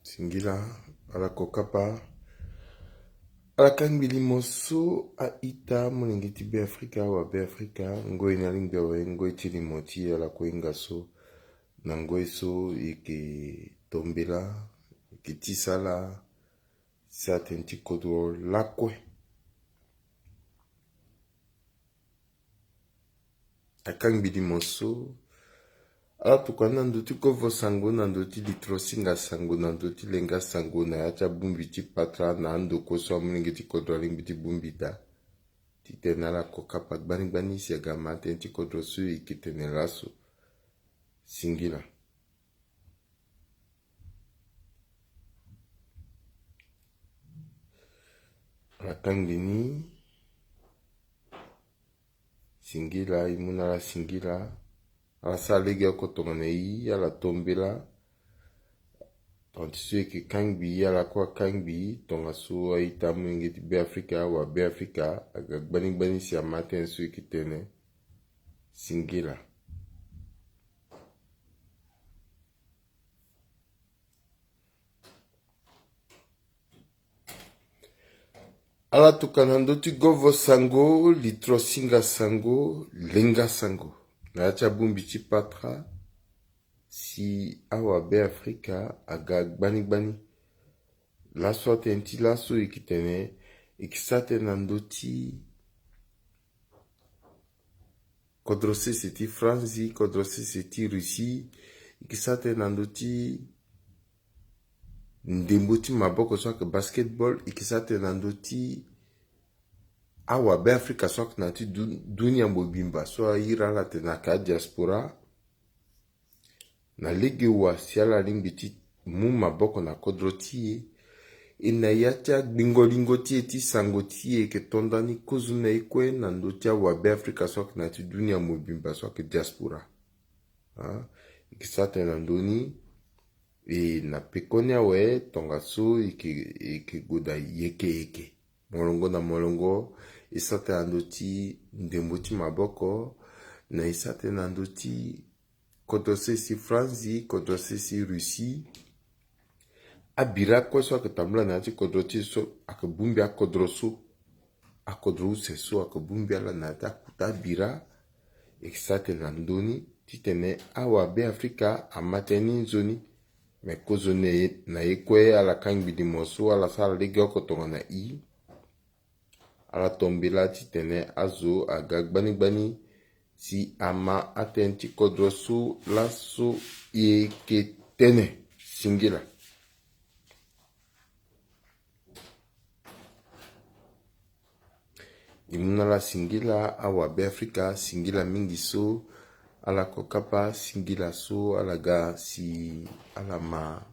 Singila, ala kokapa, ala kangbili moso a ita mulingiti be Afrika wa be Afrika, ngoi na lingbe we ngoi tili moti ala koinga so, na ngoi so ike tombela, ike tisala, sa tenti kodro lakwe. A kangbili moso, ala tukana nduti kovo sango na nduti litrosinga sango na nduti lenga sango na yacha bumbiti patra na ando koso mulingiti kodro lingbiti bumbida. Titenala kokapa gbani siagama tenti kodro su ikitenelasu. Singila. La kangbini. Singila, imunala singila. Ala salega kotonganei, ala tombela. Tantisu eke kangbi, ala kwa kangbi. Tonga su aita mulingiti be Afrika wa be Afrika. Aga gbani siagama tenti su ikitene. Singila. Ala tukanandoti govo sango, litrosinga sango, lenga sango. Na yacha bumbiti patra, si awa be Afrika, aga gbani. Laso tenti laso ikitene, ikisate nandoti, kodrose seti Franzi, kodrose seti Russie, ikisate nandoti, ndemboti maboko swak basketball, ikisate nandoti, awa be Afrika swak nati dunia mbobimba, so ira la tenaka diaspora, na lege wa siala lingiti mu maboko na kodrotie, ina yacha bingolingo tie ti sango tie ke tondani kozuna ikwe na ndotia wa be Afrika swak nati dunia mbobimba swak diaspora. Ikisate nandoni, na pekonia we tonga su ike goda yeke. Molongo na molongo, isate andoti ndemboti maboko, na isate nandoti kodose si Franzi, kodose si Russie. Abira kwa so akatambula na ati kodroti so, akabumbi akodroso, akodrose so, akabumbi ala na ati akuta abira, ikisate nandoni, titene awa be Afrika amateni nzoni. Me kozo na ekwe ala kangbidi moso ala sala lege okotonga na i. Ala tombela titene azo aga gbani si ama atenti kodrosu laso eketene. Singila. Imunala singila awa be Afrika singila mingi so. Ala kokapa singila so alaga si alama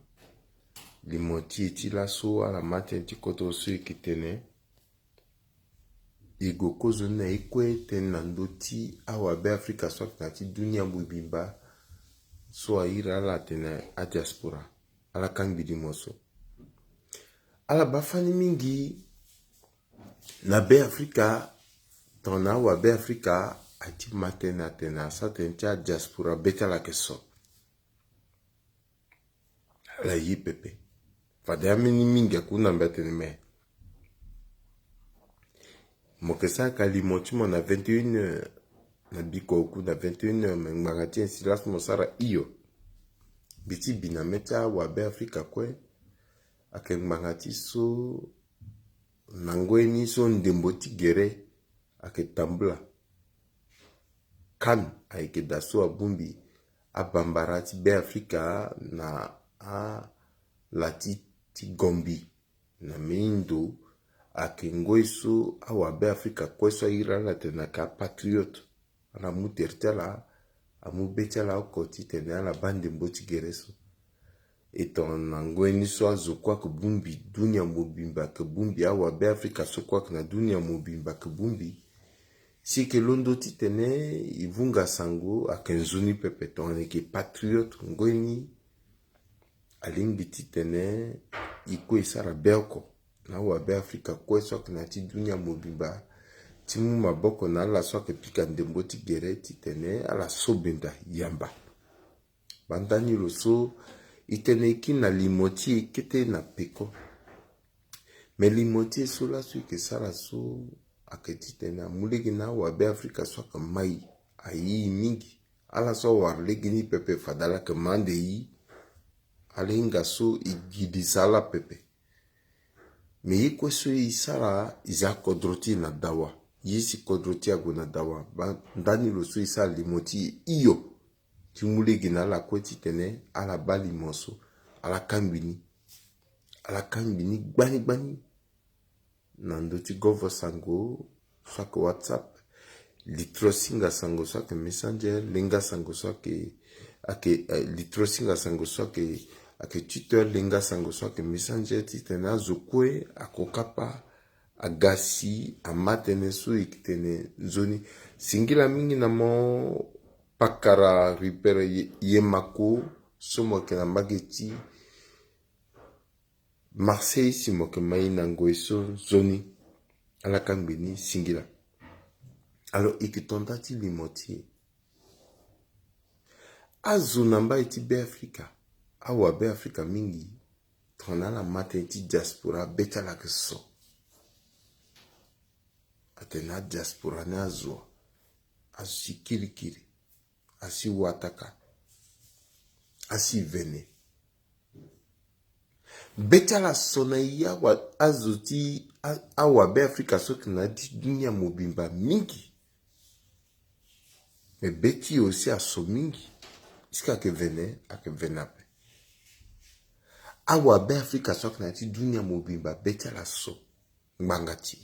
limoti etila so alama tenti koto so ikitene. Igo kozo na ikwe tena ndoti awa be Afrika so nati dunia mbubimba so aira ala tena a diaspora ala kangbidi moso. Ala bafani mingi na be Afrika tona awa be Afrika ati matena sa tentia diaspora beta la keso. La yi pepe. Fade amini mingi akuna mbetene me. Mokesa kalimoti mo na 21 na biko oku na 21 mengmagati ensilas mosara iyo. Biti bina meta wa be Afrika kwe. Ake mengmagati so nangweni so ndemboti gere ake tambula. Kan aike daso abumbi abambarati be Afrika na a lati gombi na meindo ake ngoiso awa be Afrika kweso ira la tenaka patriot ala mutertela amu betela okoti tene ala bande mboti gereso eton nangweni so azokwa kubumbi dunia mobimba kubumbi awa be Afrika so kwa na dunia mobimba kubumbi. Si ke londo titene ivunga sango akenzuni pepeton eke patriot ngoini alingi titene ikwe sara belko na wa be Afrika kwe sok na ti dunia mobimba timu maboko na ala sok pika ndemboti gere titene ala sobenda yamba bandani loso itene ki na limoti kete na peko. Me limoti so la su ke sara so aketi tena mulegi na wabe Afrika so ka mai ayi mingi ala so warlegi ni pepe fadala ke mande yi alinga so igidi sala pepe. Me yi kweso yi sara iza kodroti na dawa. Yisi kodroti ago na dawa. Ndani lo so isa limoti iyo. Timulegi na la kweti tene ala bali moso. Ala kambini. Ala kambini gbani gbani. Nandoti govo sango. Swake WhatsApp. Litro singa sango swake Messenger. Lenga sango swake. Litro singa sango swake. Ake Twitter lenga sango swake Messenger. Titene azokwe. Akokapa. Agasi. Amatene su ikitene zoni. Singila mingi na mo. Pakara ripere yemako. Somo ke na mageti. Marseille simo ke maina ngoeso zoni. Ala kambini singila. Alors ikitonda ti limoti. Azo namba iti be Afrika. Awa be Afrika mingi. Tona la mate iti diaspora beta la keso. Atena diaspora ne azwa. Asi kirikiri. Asi wataka. Asi vene. Beta la sona ya wa azuti awa be Afrika soki na di dunia mobimba mingi. Me beti aussi aso mingi. Iska ke vene ake venape. Awa be Afrika soki na di dunia mobimba beta la so ngangati.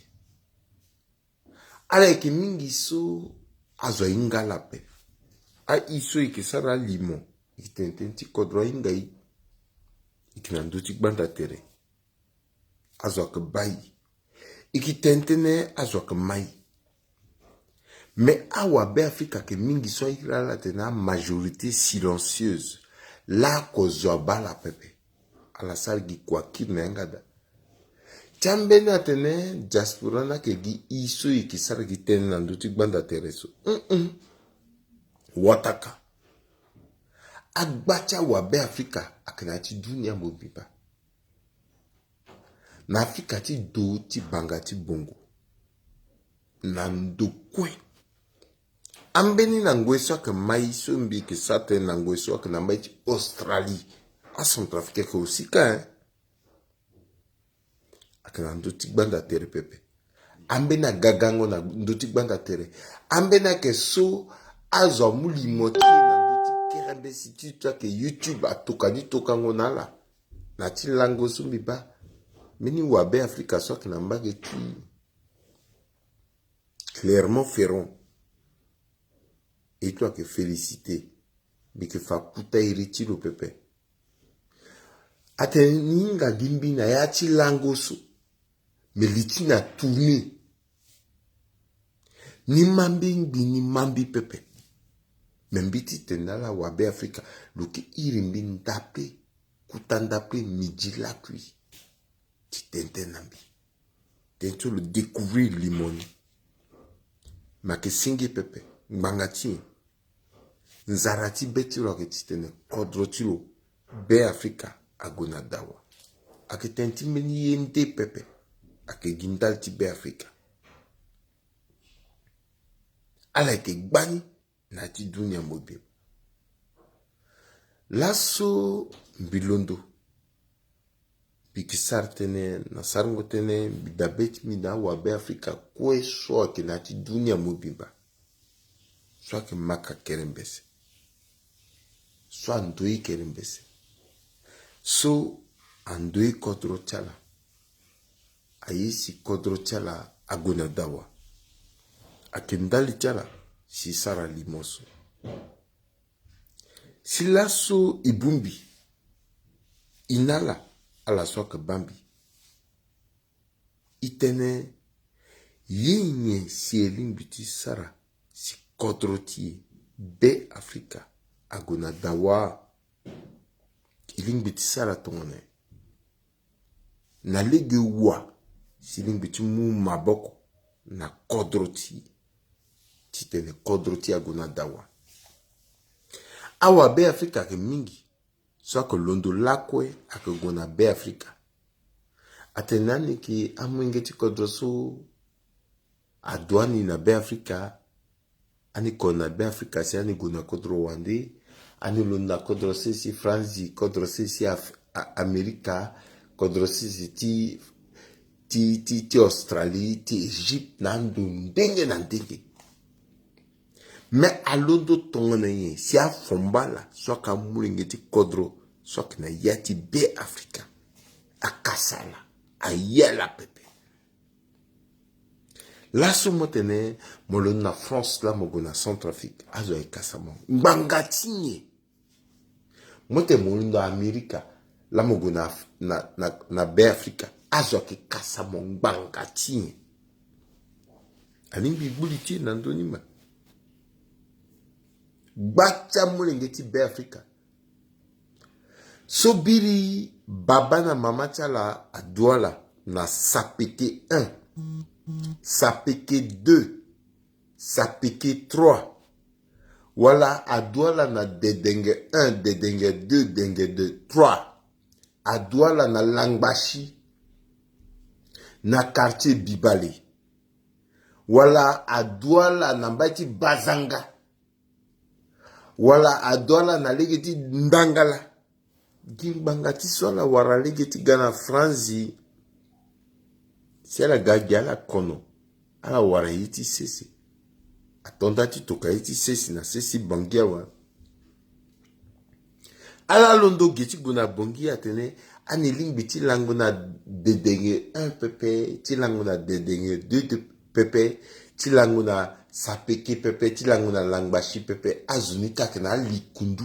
Ala eke mingi so azo ingalape. A iso ike sara limo. Itententi kodro ingai. Ikinanduti banda tere. Azo ke bayi. Ikitentene azo ke mai. Mais awa be Afrika ke mingi so ikilala tena majorité silencieuse. La kozo bala pepe. Ala sargi kwa kine ngada. Chambena tene diaspora na ke gi iso ikisargi tene nanduti banda tere so. Wataka. Agbacha wabe Afrika akanati dunia mobiba. Na Afrika ti do ti banga ti bongo. Na ndokwe. Ambeni na ngweso ke mai so mbi ke sate na ngweso ke na mai ti Australie. A Centrafrique ke osika akana ndoti banda tere pepe. Ambena gagango na ndoti banda tere. Ambena ke so azo muli moti kerembe siti ke YouTube atokani tokango nala na ti lango sumbi ba mini wabe Afrika so ke na mbage ti Clermont-Ferrand et toi que féliciter bike fa puta iriti lo pepe ateninga gimbi na ya ti lango so me liti na tourner ni mambi pepe. Membiti tendala wabe Afrika. Luke irimbi ndape. Kutandape midi la kui. Titente nambi. Tento le découvrir limoni. Make singi pepe. Mbangati. Nzarati beti roke titene. Kodrotilo. Be Afrika. Agona dawa. Ake tenti meni yende pepe. Ake gindal ti be Afrika. Ala eke gbani. Na ti dunia mobi. Lasso mbilondo. Bikisar tene, na sarango tene, bidabet mi na wabe Afrika kwe so ke na ti dunia mobi ba. So ke maka kerembese. So andoi kerembese. So andoi kodro chala. Ayesi kodro chala agona dawa. Akendali chala. Si sara limoso. Si lasso ibumbi. Inala ala soke bambi. Itene yenye si elimbuti sara si kodroti be Afrika agona dawa. Ilimbuti sara tongone. Na lege wa si ilimbuti mu maboko na kodroti. Titene kodroti agona dawa. Awa be Afrika ke mingi. soit que londo lakwe ake gona be Afrika. Atenani ki amwingeti kodroso adwani na be Afrika, ani kona be Afrika si ani gona kodro wande, ani londa kodro si Franzi, kodro si Amerika, kodro si ti Australie, ti Egypte, nandu ndenge na ndenge. Mais à londo tongana ye, si a fombala, soit ka mulingeti kodro, soit na yati be Afrika, a kasala, a yela pepe. Là, ce motene, molo na France, là, mogo na Centrafrique, azo e kasamo. Mbangatinye. Mote molo na Amerika, là, mogo na be Afrika, azo ke kasamo, mbangatinye. Alimbi buliti nandonima. Bacha mulingeti be Afrika. Sobiri baba na mama tala adwala na sapeke 1, sapeke 2, sapeke 3. Wala adwala na dedenge 1, dedenge 2, dedenge 2, 3. Adwala na Langbashi, na quartier Bibale. Wala adwala na mbati Bazanga. Wala adwala na legeti Ndangala. Gimbangati swala wara legeti gana Franzi. Si ala gagi ala kono. Ala wara iti sesi. Atondati toka iti sesi na sesi bangia wa. Ala londo geti guna bongi atene. Ani lingbi ti lango na dedenge 1 pepe. Ti lango na dedenge 2 pepe. Ti lango na sapeke pepe. Ti lango na langbashi pepe. Azunika kena likundu.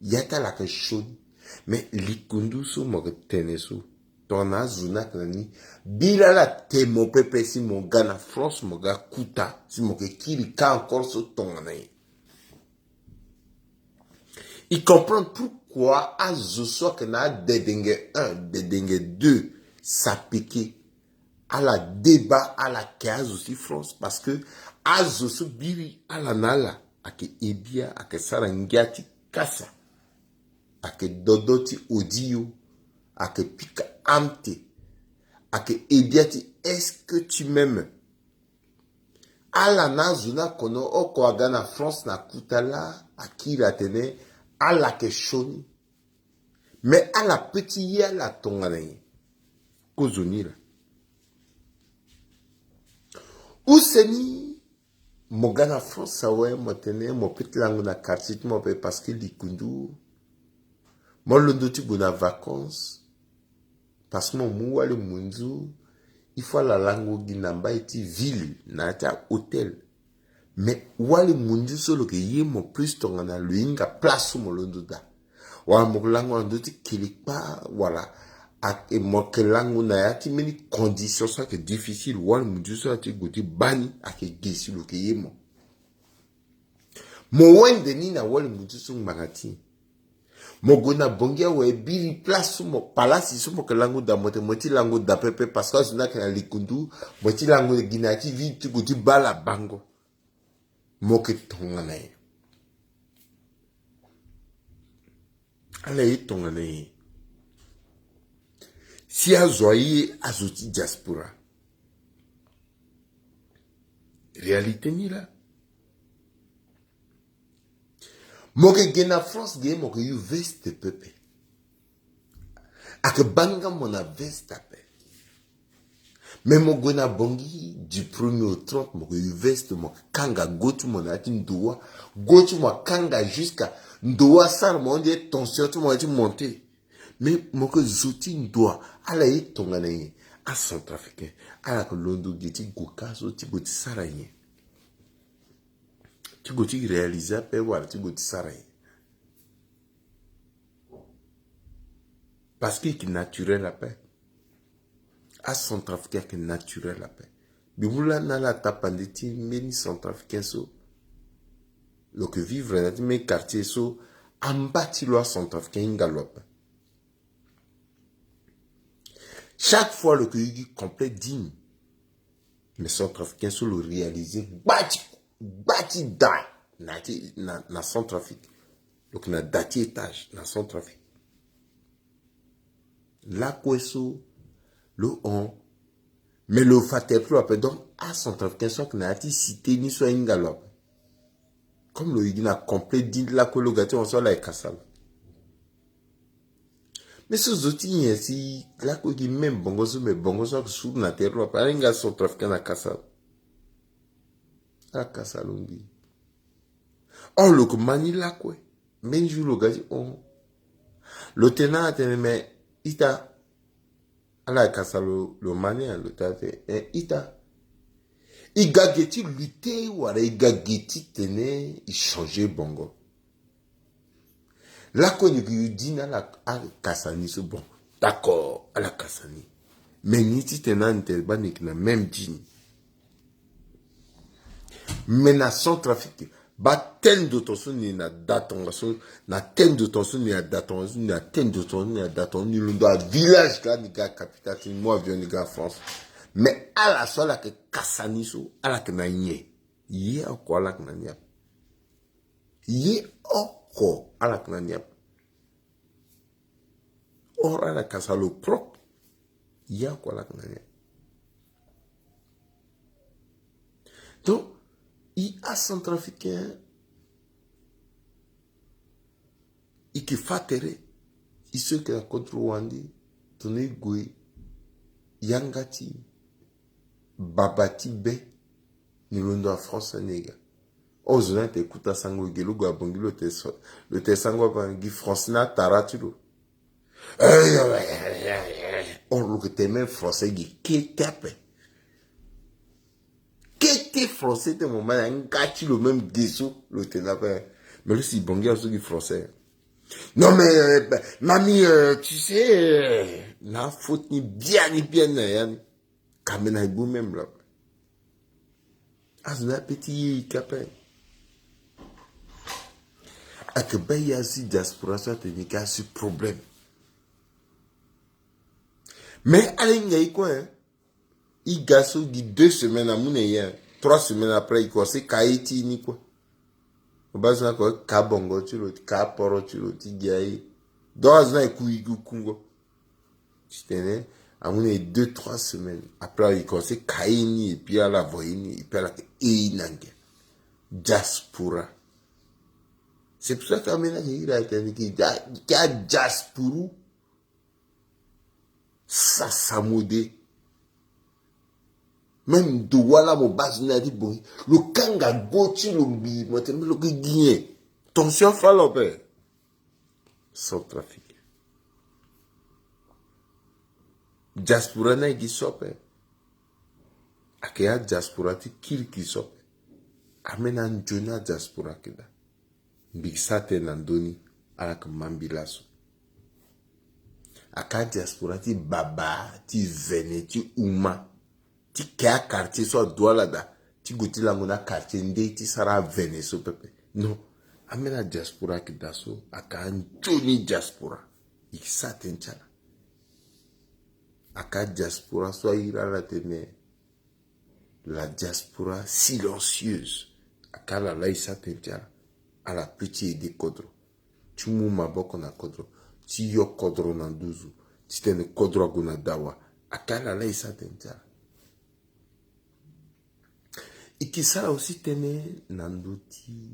Yata la ke shoni. Mais likundu so moke tenesu. Tona zuna kanani. Bila la te mo pepe si mon gars na France mon gars kuta. Si moke kiri ka encore so tonganaye. Il comprend pourquoi azo so kena dedenge 1, dedenge 2, sapeke. À la débat à la case aussi France. Parce que azo so biri à la nala. Ake ebia, ake sarangiati kasa. Ake dodoti audio, ake pika amte, ake ediati, est-ce que tu m'aimes? Ala na zuna kono oko agana France na kutala, akira tene, ala ke shoni. Mais ala petit ya la tonganaye, kozoni la. Ou seni, mo gana France sawe, mo tene, mo petit lango na quartier, mo pe parce que likundu, moi, le tu bonne vacances, parce que moi, le munzu, il faut la langue ginamba et ville, na ta hôtel. Mais, wale munzu solo que yé mo plus ton na luinga place mo londo da. Wala mo langue ando ti kelikpa, voilà. Et mo ke langue na ya ti meni conditions ça que difficile, wale munzu so ti goti bani, ake gesi lo que yé mo. Mo wende ni na wale munzu so mbangati. Mogona bongia we biri place mo palasi so mo ke lango da mote moti lango da pepe parce que zuna ke na likundu moti lango ginati vi tu goti bala bango mo ke tongana ye ala ye tongana ye si azoye azoti diaspora réalité ni là moke gena France ge moke yu veste pepe. Ake banga mona veste pepe. Mais moke na bongi du 1er au 30 moke yu veste moke kanga gotu mona ati ndoa. Gotu mo kanga jusqu'à ndoa sar mo ndi tension tu mo ati monter. Mais moke zoti ndoa ala yi tongana yi a Centrafricain. Ala ko londo geti gokazo ti goti saraye. Tu goti réaliser pe wala tu goti saray parce que qui naturel la paix à Centrafricain qui naturel la paix bibula na la tapanditi meni Centrafricain so lo que vivre na mes quartier so ambati lo Centrafricain galope chaque fois le que complet digne mais Centrafricain so le réaliser bati da na Centrafrique donc na dati étage na Centrafrique La Kweso, le on. Mais le faterplo après donc à Centrafricain soit que n'a cité ni soit ingalo. Comme le il a complet dit la cologation on soit là et cassal. Mais ce outils si la ko qui même bongoso mais bongoso sur na terre après inga Centrafricain na cassal. À cassal on dit. Oh le ko mani la quoi. Mais jour le gars on. Le tenant a mais ita ala cassal le mani le tate ita. Igageti lutter ou alors igageti tenait il changeait bongo. La kogne qui dit na la kasani c'est bon. D'accord, à la kasani. Mais ni si tenant ba ni na même dit. Mais na son trafic ba ten de ton son ni na daton na ten de ton son ni na daton ni na ten de ton ni na daton ni le village là ni ga capitale ni moi viens ni ga France. Mais à la sola que kasani so à la que na nye. Yé encore la que na nye. Yé encore à la que na nye. Or à la kasalo propre. Yé encore la que na nye. Donc, il a centrafricain. Il qui fatere. Il se que la contre Wandi. Tonne Goué. Yangati. Babati Be. Nilondo à France nègre. Oh, je n'ai écouté sango gelo go abongi le te sango bangi France na taratulo. On le te même français qui tape. Qu'était français de moment un gâti le même dessous le te là mais lui si bongi a qui français. Non mais mamie tu sais la faute ni bien yani. Kamena ibu même là. As un petit capé. Ak bayazi diaspora soit ni ka sur problème. Mais alinga iko hein. Il gaso dit 2 semaines à mon hier, 3 semaines après il commence Kaiti ni quoi. Au bas na ko ka bongo tu lo ka poro tu lo ti giai. Dans na ikuigu kungo. C'était à mon 2-3 semaines après il commence Kaini et puis à la voyini et puis à la inange. Diaspora. C'est pour ça que maintenant il a été dit qu'il y a diaspora. Ça s'amodé. Même de voilà mon base n'a dit bon. Le kanga goti le bi, moi t'aimes le guigné. Tension fallope. Sans trafic. Diaspora n'a qui sope. Akea diaspora ti kil qui sope. Amena njona diaspora keda. Big sate nandoni ala kamambilaso. Aka diaspora ti baba, ti vene, ti uma. Ti kea quartier so dola da. Ti goti la mona quartier nde ti sara vene so pepe. Non. Amena diaspora ki daso. Aka njoni diaspora. Ik saten chala. Aka diaspora so ira la tene. La diaspora silencieuse. Aka la isaten chala. A la petit de kodro. Ti mu maboko na kodro. Ti yo kodro na nduzu. Ti tene kodro guna dawa. Aka la isaten chala. Et qui ça aussi tenait nandoti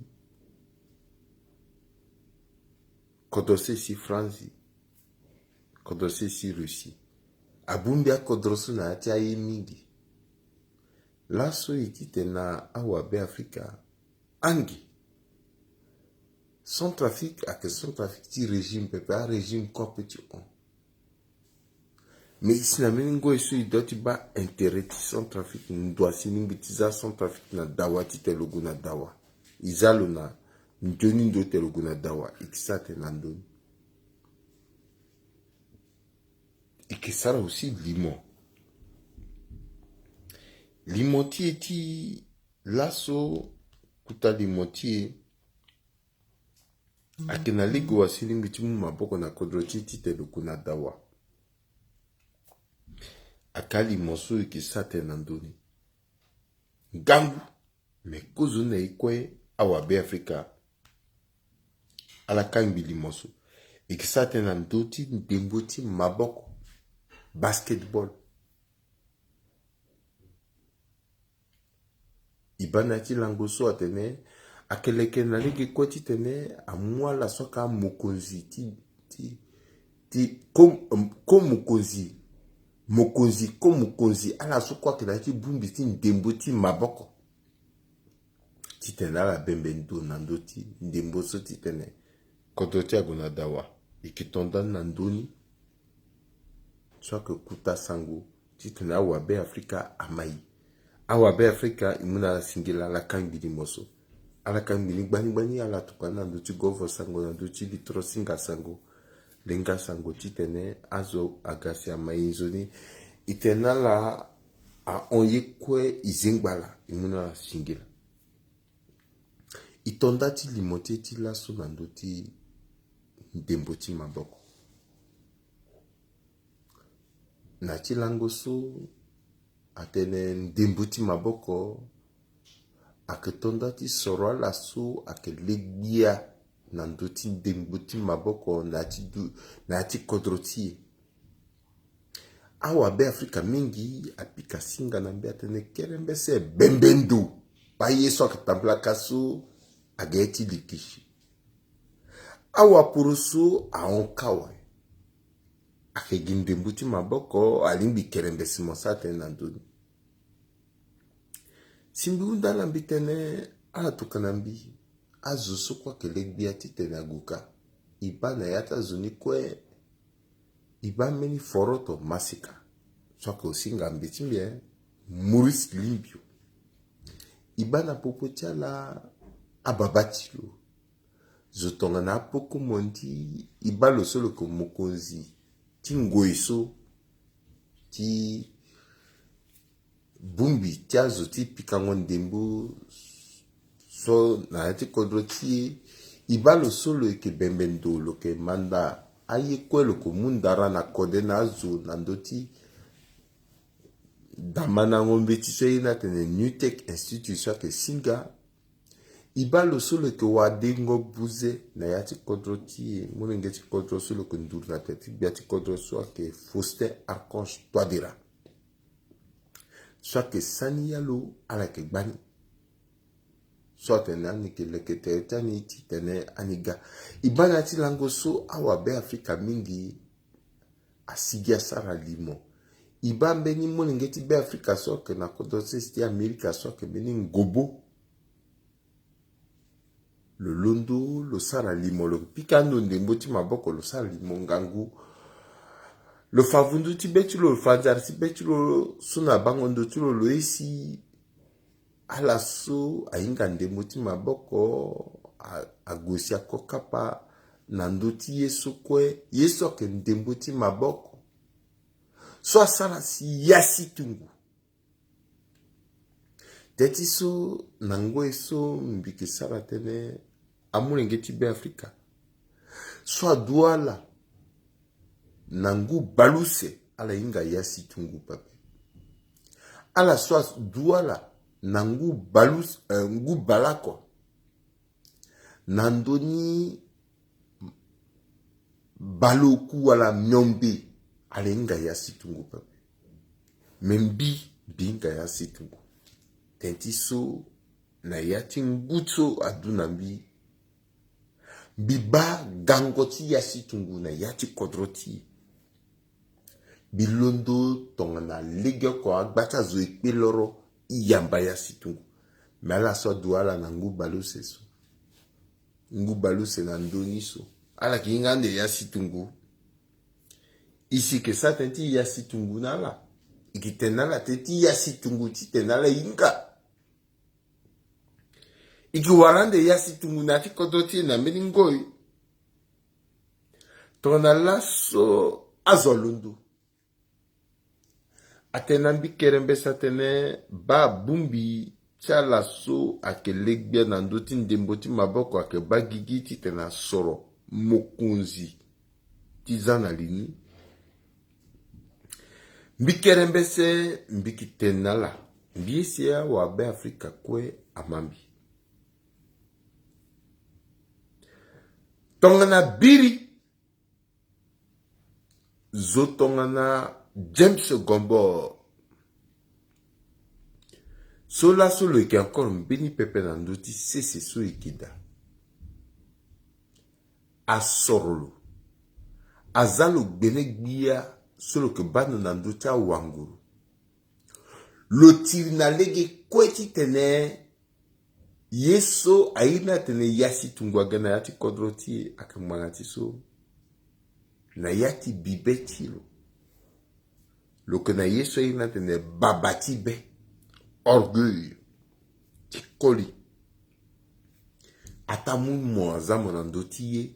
kodose si France kodose si Russie abumbia kodrosu na ati ayi mingi laso ikite na awabe Afrika angi son trafic a que son trafic ti régime pepe a régime quoi petit on mais ici na meningo isu idoti ba intérêt ti son trafic ndwa siningi tiza son trafic na dawa ti telugu na dawa izalo na ndoni ndo telugu na dawa ikisate na ndoni ikisara aussi limoti ti laso kuta limoti akena ligo wa siningi ti mu maboko na kodro ti telugu na dawa akali moso ikisate na ndoni gangu me kuzu na ikwe awabe Afrika ala kangi limoso ikisate na ndoti ndemboti maboko basketball. Ibana ti langoso atene akeleke na leki kwati tene amwa la soka mokonzi kom mokonzi ala so kwa kila ti bumbi ti ndembo ti maboko ti tene ala bembendo nando ti ndembo so ti tene koto ti agona dawa ikitonda nandoni soka kuta sango ti tene awa be Afrika amai awa be Afrika imuna singila la kangidi moso ala kangidi gbani ala tukana nando ti govo sango nando ti litro singa sango lenga sango ti tene azo agasi amai nzoni itena la a onye kwe izengbala imuna singila itonda ti limote ti laso nando ti ndembo ti maboko na ti langoso atene ndembo ti maboko ake tonda ti soro ala so ake legbia nando ti ndembo ti maboko na ti kodro ti awa be Afrika mingi apika singa na mbe atene kerembe se bembendo pa yeso ake tambla kaso age ti likishi awa purusu aonkawa ake gindembo ti maboko alimbi kerembe simosa tene nandoni simbi undala mbi tene ala tukana mbi azo so kwa kelegbia ti tene aguka iba na yata zoni kwe iba meni foroto masika soka osinga mbi ti mbie Maurice Limbio iba na popo ti ala ababatilo zotonga na apoko mondi iba lo solo ko mokonzi ti ngoiso ti bumbi ti azo ti pikango ndembo so na ti kodro ti iba lo solo eke bembendo lo ke manda aye kwelo ko mundara na kode na azo nando ti damana ngombe ti so na tene New Tech Institute ke singa iba lo solo ke wade ngo buze na ya ti kodro ti mulenge ti kodro solo ke ndur na ti bia ti kodro so ke Faustin Archange Touadéra so ke sani yalo ala ke gbani so tene ani ke lekete tani ti tene aniga iba na ti langoso awa be Afrika mingi asigia sara limo iba mbeni mulenge ti be Afrika so ke na kodro ti Amerika so ke beni ngobo lo londo lo sara limo lo pikando ndembo ti maboko lo sara limo ngangu lo favundu ti beti lo fajar ti beti lo suna bangondo ti lo esi ala so ainga ndembo ti maboko agosi akokapa nando ti yeso kwe yeso ke ndembo ti maboko so asala si yasi tungu teti so nango eso mbiki sara tene amulenge ti be Afrika so aduala nangu baluse ala inga yasi tungu pape ala so duala nangu balus ngu balako nandoni baloku wala myombe ala inga yasi tungu pape membi binga yasi tungu tenti so na yati ngutso aduna mbi biba gangoti yasi tungu na yati kodroti bilondo tongana lege ko agbata zo ekpe loro iyamba yasi tungu mala so duala na ngu baluse so ngu baluse na ndoni so ala ki ngande yasi tungu isi ke sa tenti yasi tungu nala ikitenala tenti yasi tungu ti tenala inga iki warande yasi tungu na ti kodoti na meningoi tona laso azolundu atena mbi kerembe satene ba bumbi chala so ake legbia na ndoti ndembo ti maboko ake bagigi ti tena soro mokunzi ti zana lini mbi kerembe se mbi kitenala mbi esia wa be Afrika kwe amambi tongana biri zo tongana James Gombo. Sola solo qui encore un béni pepe nandoti c'est so ikida. A sorolo. Azalo benegbiya solo que bano nandoti a wanguru. Lotiri na lege kweti tene yeso aina tene yasi tungwagana yati kodroti akamangati so. Na yati bibetilo. Loke na yeso aina tene babati be. Orgueil. Koli. Atamu mo azamo nandoti ye.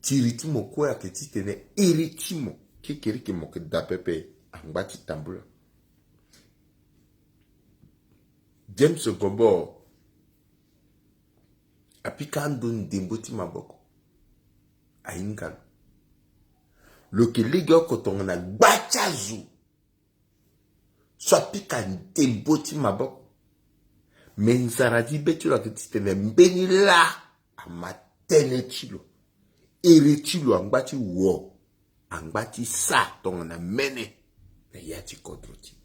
Tiriti mo kwa ke titene iriti mo. Kekeri ke mo ke dapepe ambati tambula. James Gombo apika andon demboti maboko. Aingalo. Loke lege kotonga na gbachazu. So apika demboti maboko. Menzaradi betu la ketitene mbeni la. Amatene chilo. Ere chilo angbati wo. Angbati sa tonga na mene. Na yati kodroti.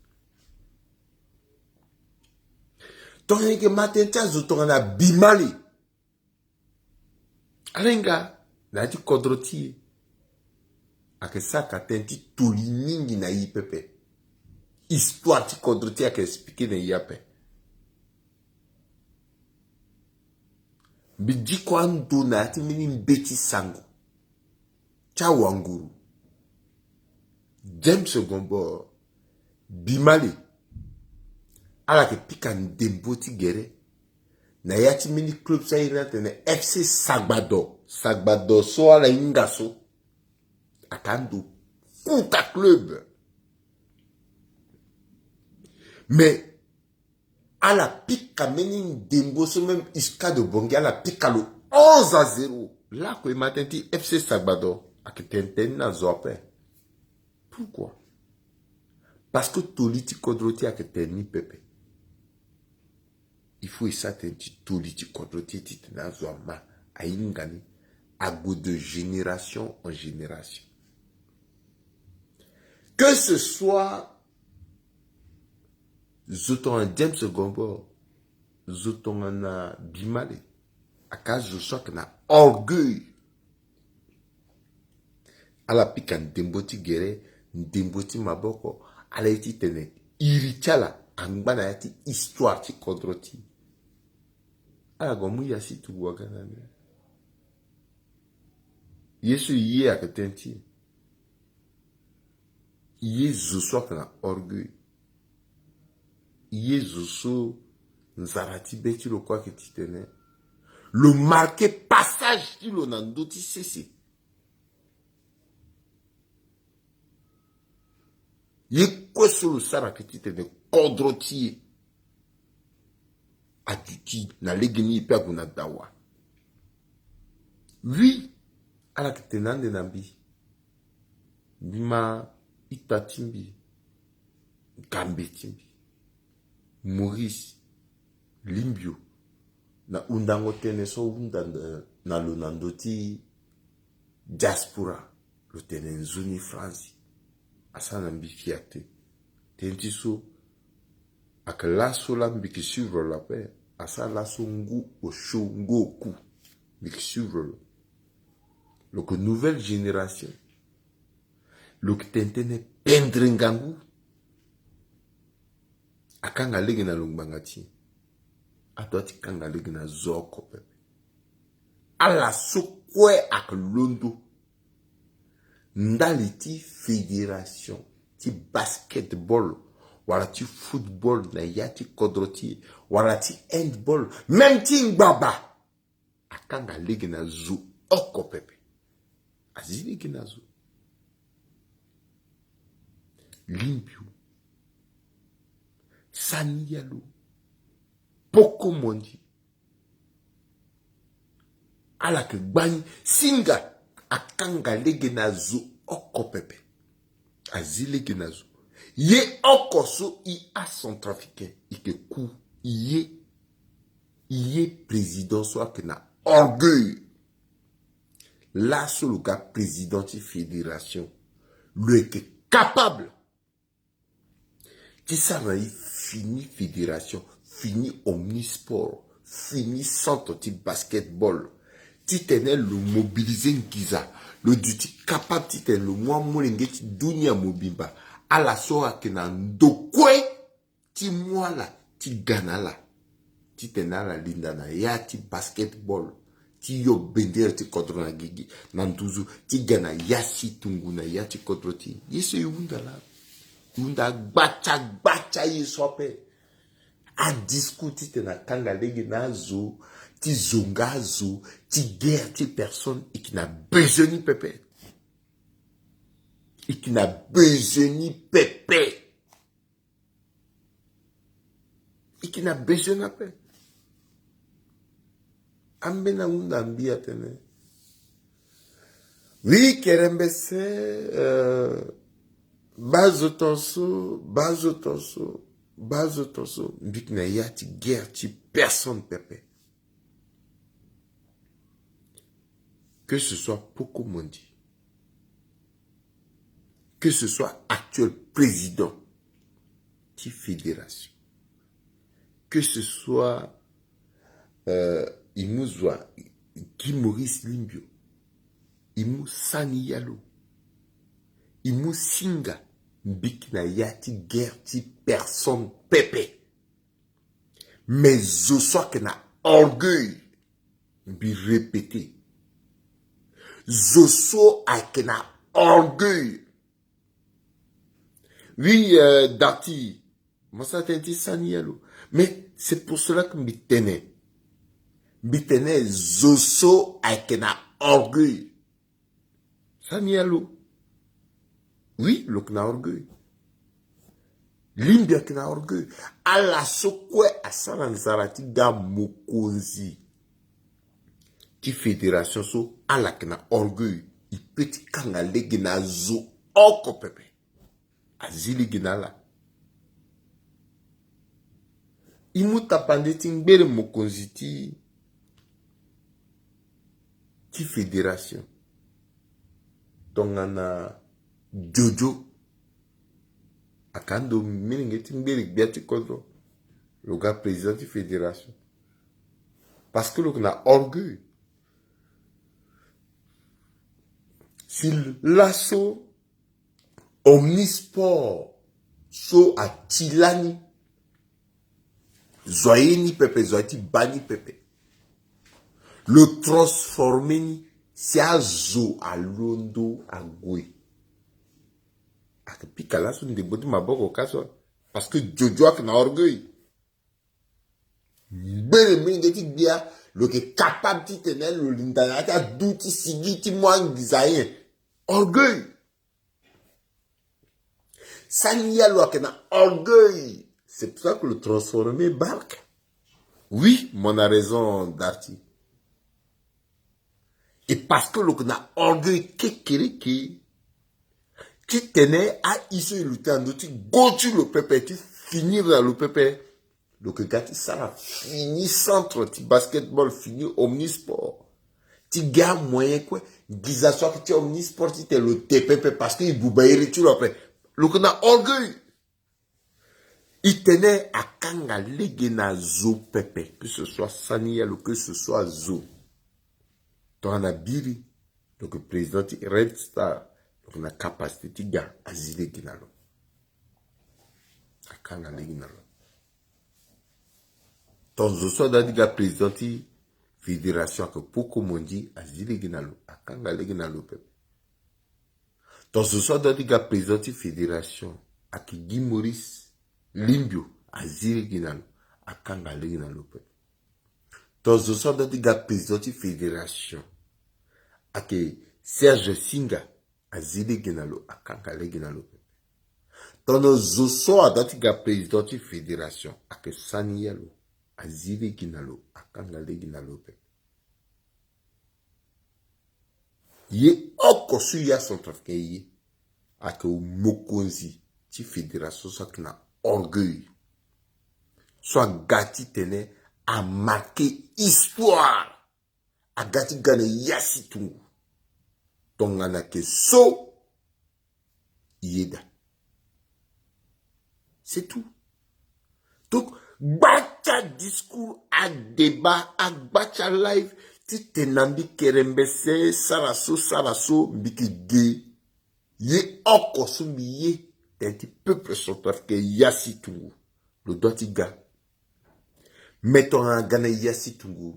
Tonga nike matenta zo tonga na bimali. Alenga. Na yati kodroti. Ake saka tenti toli ningi na yi pepe. Histoire ti kodroti ake expliquer na yape. Bijiko ando na ati mini mbeti sango. Cha wanguru. James Gombo. Bimali. Ala ke pika ndemboti gere. Na yati mini club sa ina tene FC Sagbado. Sagbado so ala inga so. Atando. Kuta club. Mais. Ala pika meni ndembo so même iska de bongi. Ala pika lo 11-0. Là que matenti FC Sagbado. Akitenten na zope. Pourquoi? Parce que toliti kodroti akiteni pepe. Il faut s'attendre toliti kodroti titina zoama. Aingani. À goût de génération en génération. Que ce soit Zoton James Gombo, Zoton na Bimale, akazo sok na orgueil. Ala pika ndemboti gere, ndemboti maboko, ala iti tene, irichala, angba na yati histoire ti kodroti. Ala gomu yasi tu wagana ne. Yesu ye akatenti. Yesu sok na orgueil. Yesu so nzarati beti lo kwa ketitene. Le marqué passage ti lo nandoti sese. Ye kwesolo sara ketitene kodroti. Atuti na legeni ipe na dawa. Oui, ala ketenande nambi. Bima itatimbi. Gambe timbi. Maurice Limbio na undango tene so undanda na lonandoti diaspora lo tene nzuni France asana mbi fiate tenti so akalaso la mbiki suivre la paix asala so ngu o show ngoku mbiki suivre le que nouvelle génération lo que tentene pendre ngangu akanga legi na lungbangati atoti kanga legi na zoko pepe ala sokwe ak londo ndali ti fédération ti basketball wala ti football na yati kodroti wala ti handball même ti ngbaba akanga legi na zo oko pepe azilegi na zo limpio Sanialo, Poko Mondi, ala ke gbani singa akanga lege na zo oko pepe, azile ke na zo, ye oko so i a centrafricain, ike kou, ye président so ake na orgueil, la so le gars président de fédération, le ke capable. Qui ça va fini fédération, fini omnisport, fini centre de basketball. Tu tenais le mobiliser Nkiza, le duty capable, tu tenais le moi molenge, tu dunia mobimba. À la soa que nan dokwe, tu moi là, tu gana là. Tu tenais la lindana, ya tu basketball. Tu yo bender, tu contre na gigi, nan tuzu, tu gana ya si tunguna, ya tu contre ti. Yesu yunda là. Yunda bacha yisope. A discuter te na kanga legi na zo, ti zonga zo, ti guerre ti personne et qui n'a besoin ni pépé. Et qui n'a besoin ni pépé. Et qui n'a besoin de paix. Ambena unda ambia tene. Oui, kerembese, bazo tonso, mbik na ya ti guerre ti personne pépé. Que ce soit Poko Mondi, que ce soit actuel président de fédération, que ce soit Imuzwa, Guy Maurice Limbio, Imu Sani Yalo, Imu Singa, Mbik na yati guerre ti personne pépé. Mais je sois que na orgueil, bi répété. Je sois que na orgueil. Oui, Dati, moi ça t'a dit Sani Yalo. Mais c'est pour cela que m'itenais. M'itenais, je sois que na orgueil. Sani Yalo. Oui, le kna orgueil. Limbia kna orgueil. Ala sokwe asana zarati ga mokonzi. Qui fédération so ala kna orgueil. Il petit kanga legi na zo oko pepe. Azili gina la. Imu tapande tingbere mokonzi ti fédération. Tongana Jojo akando miningeti mbiri biati kodro le gars président de fédération parce que l'on a orgueil si l'assaut omnisport so a tilani zoyeni pepe zoyati bani pepe le transformer ni si a zo a londo a gwe. Pikala sont des bouts de ma boque au cas parce que Jojo a un orgueil. Belle mingeti dia le que capable de tenir le lindana douti sigiti moi gizaïen. Orgueil. Sania lo a orgueil. C'est pour ça que le transformer barque. Oui, mon a raison Darty. Et parce que le a orgueil kékéréké. Qui tenait à ici le temps de tu goûter le pépé, tu finir dans le pépé. Donc, gars, ça a fini centre, tu basketball, fini omnisport. Tu gardes moyen quoi, disation que tu es omnisport, tu es le TPP parce qu'il boubaïri tout après. Le qu'on a orgueil. Il tenait à kanga legena zo pépé, que ce soit Saniel ou que ce soit zo. Ton abiri, donc le président Red Star. Donc, on a capacité de gars à zile ginalo. À kanga le ginalo. Donc, je suis dans le président de fédération que Poko Mondi à zile ginalo. À kanga le ginalo pepe. Donc, je suis dans le président de fédération à Guy Maurice Limbio à zile ginalo. À kanga le ginalo pepe. Donc, je suis dans le président de fédération à Serge Singa azili ginalo akankale ginalo tono zoso adati ga président de fédération ake Sanielo azili ginalo akankale ginalo pe ye okosu ya centrafricain ye ake mokonzi ti fédération soit na orgueil soit gati tene a marqué histoire a gati gane yasi tungu tongana ke so yeda. C'est tout. Donc, bacha discours, à débat, à bacha live, ti tenambi kerembese, saraso, mbiki ge, ye oko sumbi ye, d'un petit peuple sauteur que yasi tungu, le dotiga. Mettons un gana yasi tungu.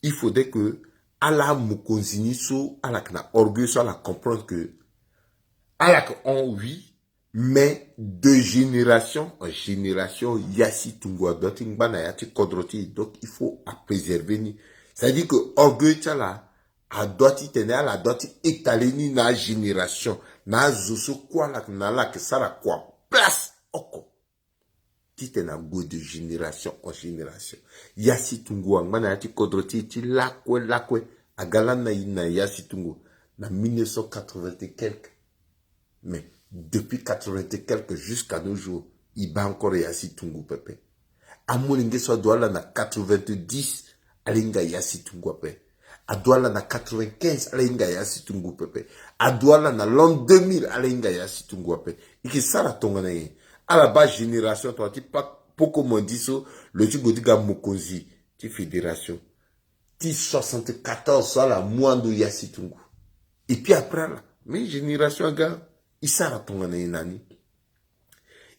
Il faudrait que, à la mukonzini so, à la kna orgueil so, à la comprendre que, à la on oui, mais de génération en génération, yasi tungu doting bana yati kodroti, donc il faut à préserver ni. C'est-à-dire que orgueil tchala, a doti tene à la doti étalé ni na génération, na zoso quoi la que ça la quoi, place, oko. Tite na go de génération en génération. Yasi tungu angmana yati kodroti ti lakwe agala na yasi tungu na 1980 et quelques. Mais depuis 80 et quelques jusqu'à nos jours, il bat encore yasi tungu pepe. Amolinge so douala na 90 alinga yasi tungu pepe. Adouala na 95 alinga yasi tungu pepe. Adouala na l'an 2000 alinga yasi tungu pepe. Iki sara tonga na ye. À la base génération, toi, tu pas beaucoup moins dit ça, le tu godiga mokozi, tu fédération. Tu 74, ça, la moindre yasi tungu. Et puis après, là, mais génération, gars, il s'arrête à ton nani.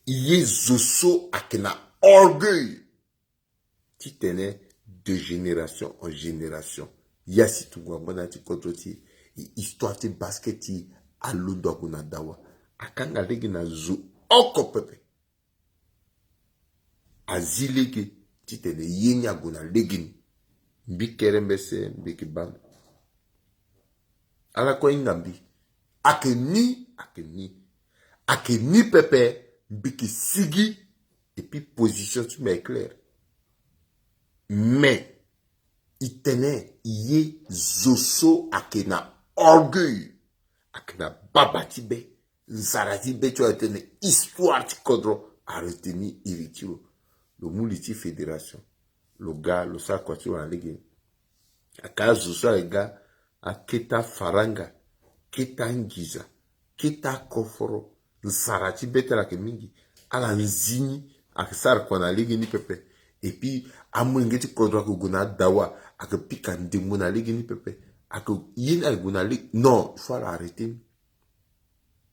Il y a zoso akena orgueil. Tu tenais de génération en génération. Yasi tungu, amana ti kodroti, histoire ti basket ti, alundo akuna dawa. Akanga legi na zo. Oko pepe. Azilege. Titene yenya gona legin. Mbi kerembese mbeki ban. Ala kwa ingambi. Ake ni pepe. Mbeki sigi. Et puis position tu m'es clair. Mais. Itene ye zoso ake na orgueil. Ake na babatibe. Nzarati betu a été une histoire de kodro a retenu irritio. Le mouliti fédération. Le gars, le sakwati wa lege. A kazu sa ega, a keta faranga, keta ngiza, keta koforo, nzarati betu la kemingi, a la nzini, a kesar kwa na lege ni pepe. Et puis, a mwengeti kodro a guna dawa, a ke pika ndemo na lege ni pepe. A ke yin a guna lege. Non, il faut l'arrêter.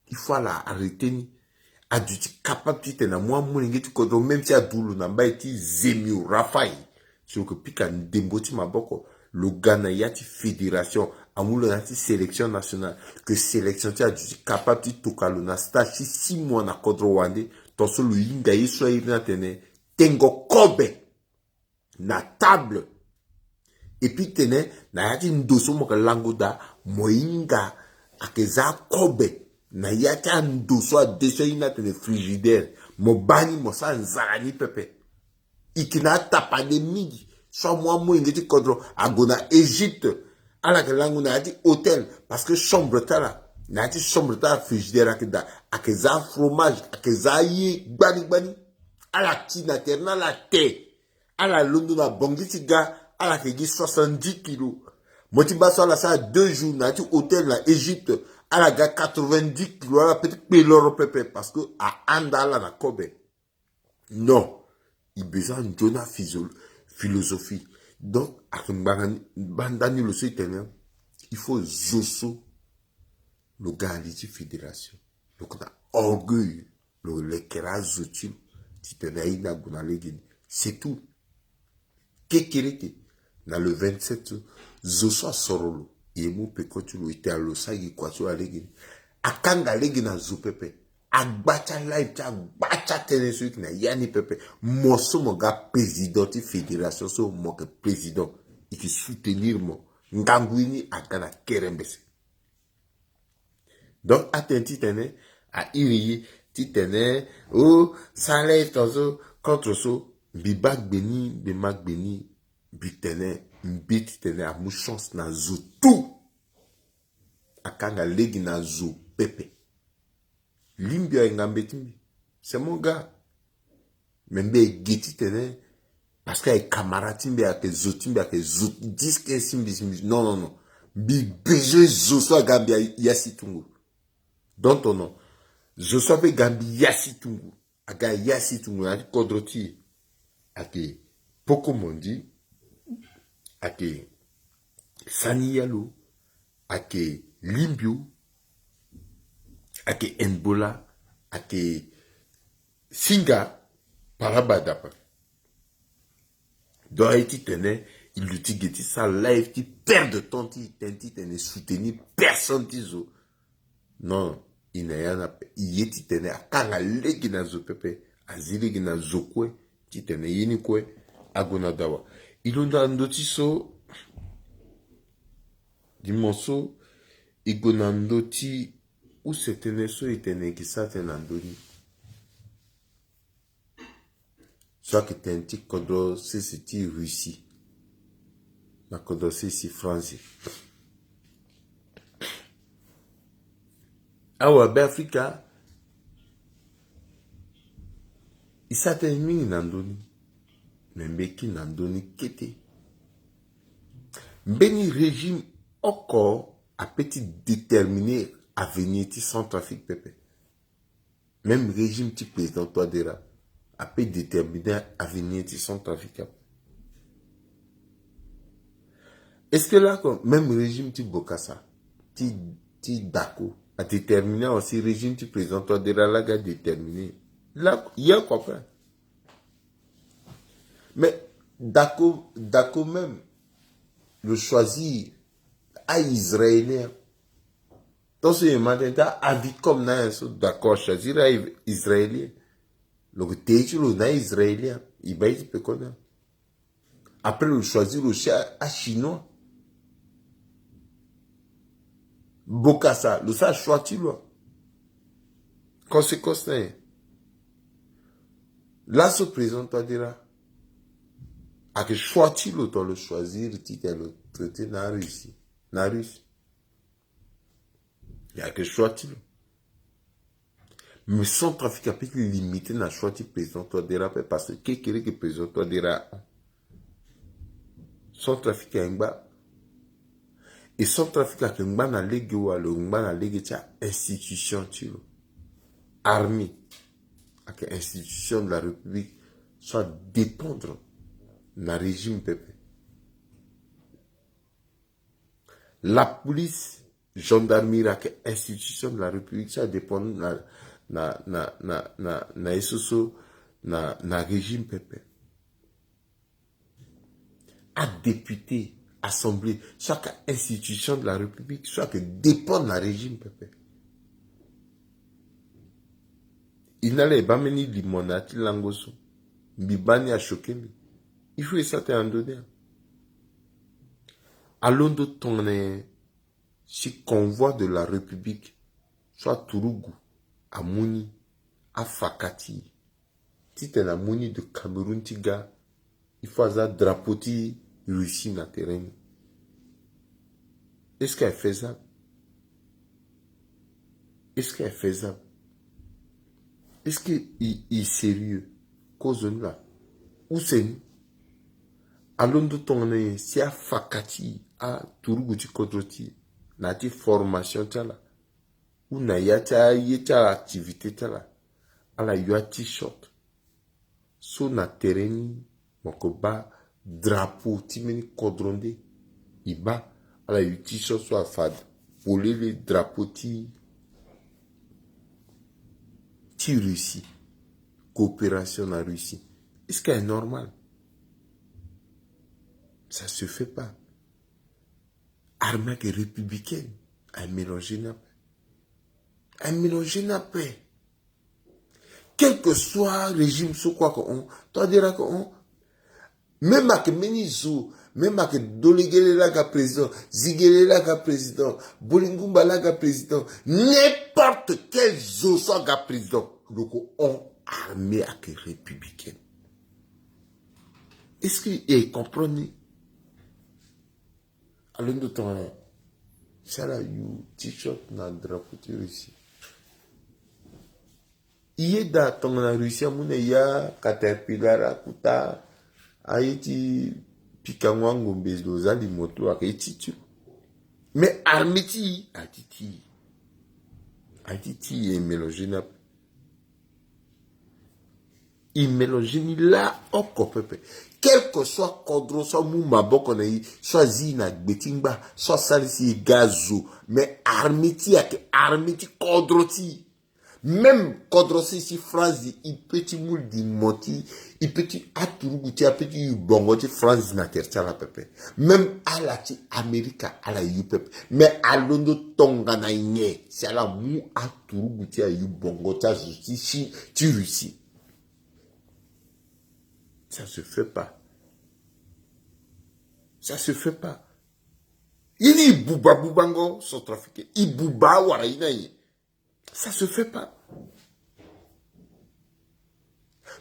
Il faut l'arrêter. Aduti capable tu t'es na moi moulingi tu kodro même si adoulou na mba eti zemio rafai sur que pika ndembo ti maboko le Ghana yati fédération amulo yati sélection nationale que sélection ti aduti capable tu tokalo na stage 6 mois na kodro wande ton solo yinga yeso na tene tengo kobe na table et puis tene na yati ndoso moka langoda moinga akeza kobe na yati andoso a deso ina tene frigidaire mo bani mo sa nzarani pepe ikina tapane mingi so moi ngeti kodro agona Égypte ala ke langu na yati hôtel parce que chambre tala na yati chambre tala frigidaire akeda akeza fromage akeza yi gbani ala tina terna la te ala londo na bongiti ga ala ke gi 70 kilos motiba so la ça 2 jours na yati hôtel na Égypte à la gare 90 kilos, la petite peloro pepe, parce que à Andala na Kobe. Non. Il besoin d'une philosophie. Donc, à Bandani le soutenir, il faut Zoso, le Galiti Fédération. Donc, on a orgueil, le Lekera Zotil, Titenaïna Gunalegin. C'est tout. Kekereke, dans le 27, Zoso a Sorolo. Yemu pekotulo ite alosagi kwacho alegi akanga legi na zupepe agbacha live cha agbacha tenesuik na yani pepe moso moga président de fédération so moga président iki soutenir mo ngangwini akana kerembese donc atenti tene a iriyi titene o sale tozo contre so bibak beni bemak beni bitene mbiti tene a chance na zo tout akanga legi na zo pepe limbia ngambeti c'est mon gars membe geti tene parce que ay camarade mbe ake zo 10 15 non bi beje zo so gambia yasi tungu donc ton nom Je savais Gambi Yassi Tungu. Aga Yassi Tungu. Adi Kodroti. Ake Poko Mondi. Ake Sani Yalo. Ake Limbio. Ake Enbola. Ake Singa. Parabadapa. Donc, il tenait, il l'utilise, ça live, il perd de temps, il tenait soutenir personne, tiso. Non, il n'a rien à faire. Il tenait à Kangale qui n'a zo pepe, à Zile qui n'a zo kwe, qui tenait yini kwe, à Gonadawa. Il a un notiso, dimenso, il gonandoti, où c'était so, il tenait qui ça tenait andoni. Soit que t'es un petit codro, c'est Russie. La codro, c'est France. Ah ouais, ben Africa, il s'attend mingi nandoni. Mais mbeki nandoni kete. Mbeni régime encore a petit déterminé à venir ti Centrafrique pepe. Même régime ti président Touadéra a peut déterminé à venir ti Centrafrique. Est-ce que là, même régime ti Bokassa, ti Dako, a déterminé aussi régime ti président Touadéra là a déterminé. Là, il y a quoi faire. Mais Dako même, le choisir à Israélien. Donc, c'est un matin, avis comme ça, d'accord, choisir à Israélien. Le téléphone est Israélien. Il va être peu connaître. Après, le choisir aussi à Chinois. Bokassa, le ça choisi, là. Conséquence, là, ce président, toi, dira, à que choisi, le choisir, tu t'es le traité dans la Russie. Dans la Russie. Il y a que choisi. Mais Centrafrique a pu limiter dans le choix du président Touadéra parce que qu'est-ce que le président Touadéra Centrafrique a un bas. Et Centrafrique a un bas dans les guerres, le bas dans les guerres, institution, armée, avec institution de la République, soit dépendre dans le régime peuple. La police, gendarmerie, avec institution de la République, ça dépend na régime peuple. À député, assemblée, chaque institution de la République, chaque dépend de la régime peuple. Il n'allait pas mener limonati langoso, bibani a choqué. Il faut ça te en donner. Allons de ton si convoi de la République, soit Tourougou, à Mouni, à Fakati, si tu es la Mouni de Cameroun, tiga, il faut un drapeau ti Russie na terrain. Est-ce qu'elle est faisable? Est-ce qu'elle est faisable? Est-ce qu'il est sérieux? Cause là. Où c'est nous? Allons de ton si à Fakati, à Tourougou, ti Kodroti, na ti formation tala. Ou na yata activité tala. À la yua t-shirt. So na terrain, mokoba, drapeau, timeni kodronde. Iba, à la yua t-shirt soit fade. Pour les drapeaux ti Russie. Coopération en Russie. Est-ce qu'elle est normale? Ça se fait pas. Armée républicaine. Elle mélange n'a pas. Elle mélange n'a pas. Quel que soit le régime, sur quoi qu'on, toi diras qu'on, même à que Menizo, même à que Doligele laga président, Zigele laga président, Bolingumba laga président, n'importe quel zo soit ga président, donc on armée à que républicaine. Est-ce qu'il comprend? Alors de temps, ça là, you t-shirt na drapeau de Russie. Iye da ton na Russie mune ya Caterpillar kuta aiti pikangwa ngombe zali moto aketitu. Mais armeti atiti. Haïti est mélangé na. Il mélange là au pepe. Quel que soit Kodro, soit Moumaboko, soit Zina, Betimba, soit Salisi, Gazo, mais Armiti, Armiti, Kodroti. Même Kodrosi, si phrase, il petit moule di moti, il petit aturuguti, il petit bongoti, phrase na tertia la pepe. Même à la ti Amerika, à la yu pepe. Mais à l'ondo tonga na inye, c'est à la mou aturuguti, à yu bongoti, à justice, tu Russie. Ça se fait pas. Ça se fait pas. Il dit Bouba Boubango, son trafiqué. Il Bouba Waraïnaï. Ça se fait pas.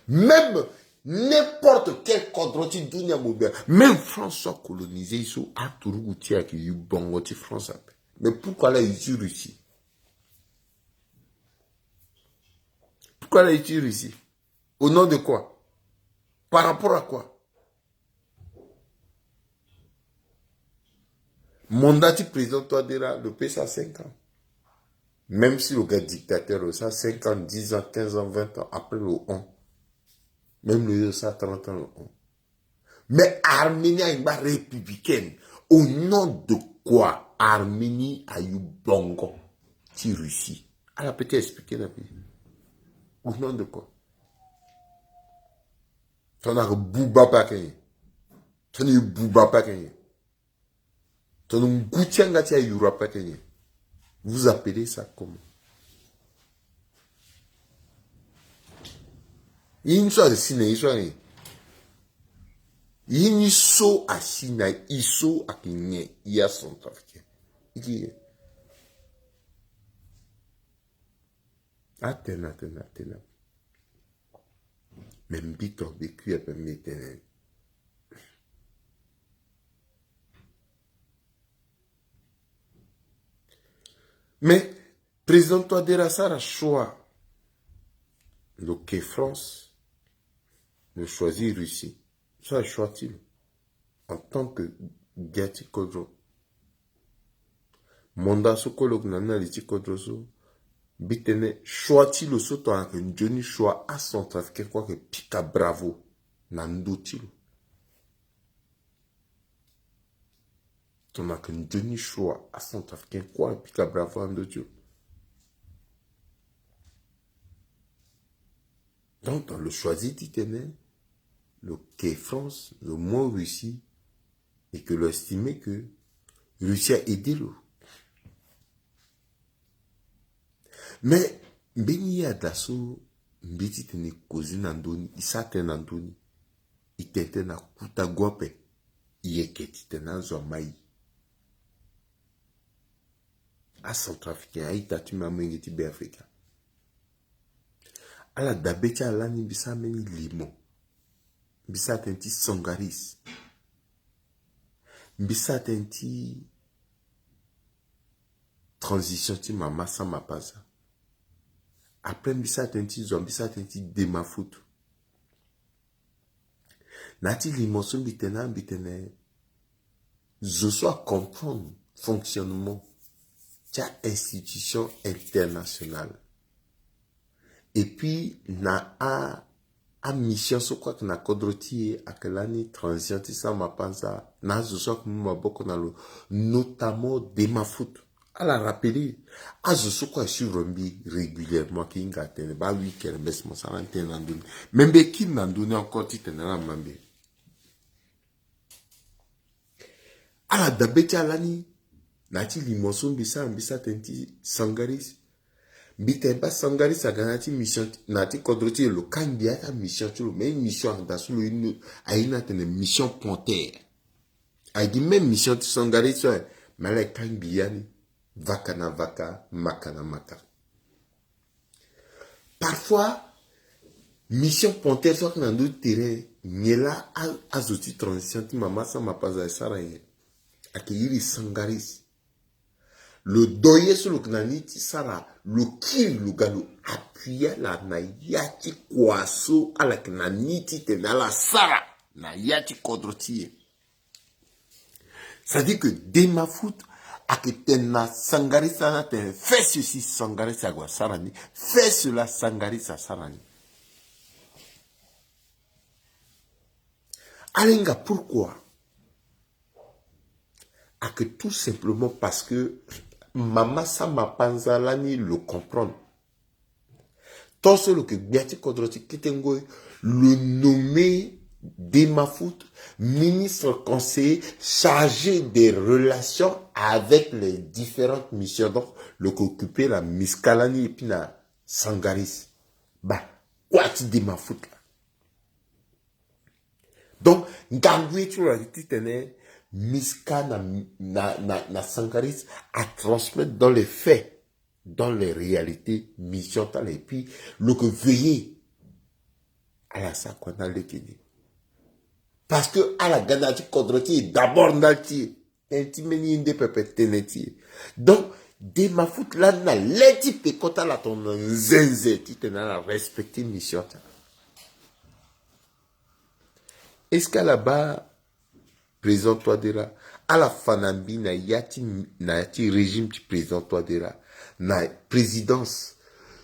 Même n'importe quel quadroti d'Unia Mobile, même François colonisé, ils sont à Touroutia qui est Bongoti France. Mais pourquoi là, ils sont Russie? Pourquoi là, ils sont Russie? Au nom de quoi? Par rapport à quoi? Mandat du président Touadéra, le pays, ça a 5 ans. Même si le gars dictateur, ça a 5 ans, 10 ans, 15 ans, 20 ans, après le 1. Même le ça a 30 ans, le 1. Mais Arménie a une barre républicaine. Au nom de quoi Arménie a eu bongo, ti Russie? Elle a peut-être expliqué la vie. Au nom de quoi? Tu as Bouba Pakenye. Tu as Bouba Pakenye. Tu as Goutiangati à Yura Pakenye. Vous appelez ça comment? Il y a une chose de ciné, il y a une chose à ciné, il y a une il y a son trafic. Il y a. Attends. Même bito, bécu, à peu près. Mais, président Touadéra Sarr a choix. Le quai France de choisir Russie. Ça choisit-il en tant que Gati Kodro. Monda Sokolok Nana Liti Kodroso. Bitene, choisit le soto en que Johnny choix à son trafic quoi que Pika Bravo. Nandotil. Ton a que Johnny choix à son trafic quoi Pika Bravo Nandotil. Donc, dans le choisi titane, le quai France, le mot Russie, et que l'estimé que Russie a aidé l'eau. Mais, Beni a daso, mbiti tene kozi nandoni, isa tene nandoni, itete na kuta guape, yeketi tena zomai. A Centrafricain, a itatu mamengeti be Afrika. Ala dabeti alani bisa meni limo. Bisa tenti songaris. Bisa tenti transition ti mama sa mapaza. Après bisa tenti zon, bisa tenti demafoot. Nati limoson bitene. Je sois comprendre fonctionnement de institution internationale. Et puis, na a mission so quoi que na kodroti a que l'année transition ti sa mapanza na je sois comme maboko na lo notamment de ma foot. À la rappeler, à je sois quoi sur Rombi régulièrement qui ngate ba week-end bes mo salante nanduni. Membe ki nanduni encore ti tenela mambe. À la dabeti alani nati limoson bisa tenti sangaris. Bitemba sangari saganati mission nati kodroti lo kandia ta mission tu lo mais mission da sulu inu aina tene mission ponter. A dit même mission tu sangari so malek kanbiani vakana vaka makana maka. Parfois mission ponter so na do terrain nyela azoti transition ti mama sa mapaza sara ye. Akiri sangaris. Le doye sur le knaniti sara, le kill le galo appuya la na yati kwaso à la knaniti tena la sara na yati kodroti. Ça dit que Demafoot Akitena sangarisa na te fais ceci sangarisa gwa sarani, fais cela sangarisa sarani. Alenga, pourquoi? Que tout simplement parce que Mama Sama Panzalani le comprend. Tant seul que Biati Kodroti Kitengoy le nommé Demafout, ministre conseiller chargé des relations avec les différentes missions. Donc, le occupé la Miskalani et puis la Sangaris. Bah, quoi tu Demafout là? Donc, Ngangwe, tu l'as dit, Miska na Sangaris à transmettre dans les faits, dans les réalités, mission tal et puis le que veiller à la sakwana lekini. Parce que à la ganati kodroti d'abord nati, intimeni inde pepe teneti. Donc de ma fout là na leti pe kota la ton zenze ti tena respecter mission ta. Est-ce qu'à là-bas président Touadéra, à la Fanambi, na yati régime du président Touadéra, na présidence,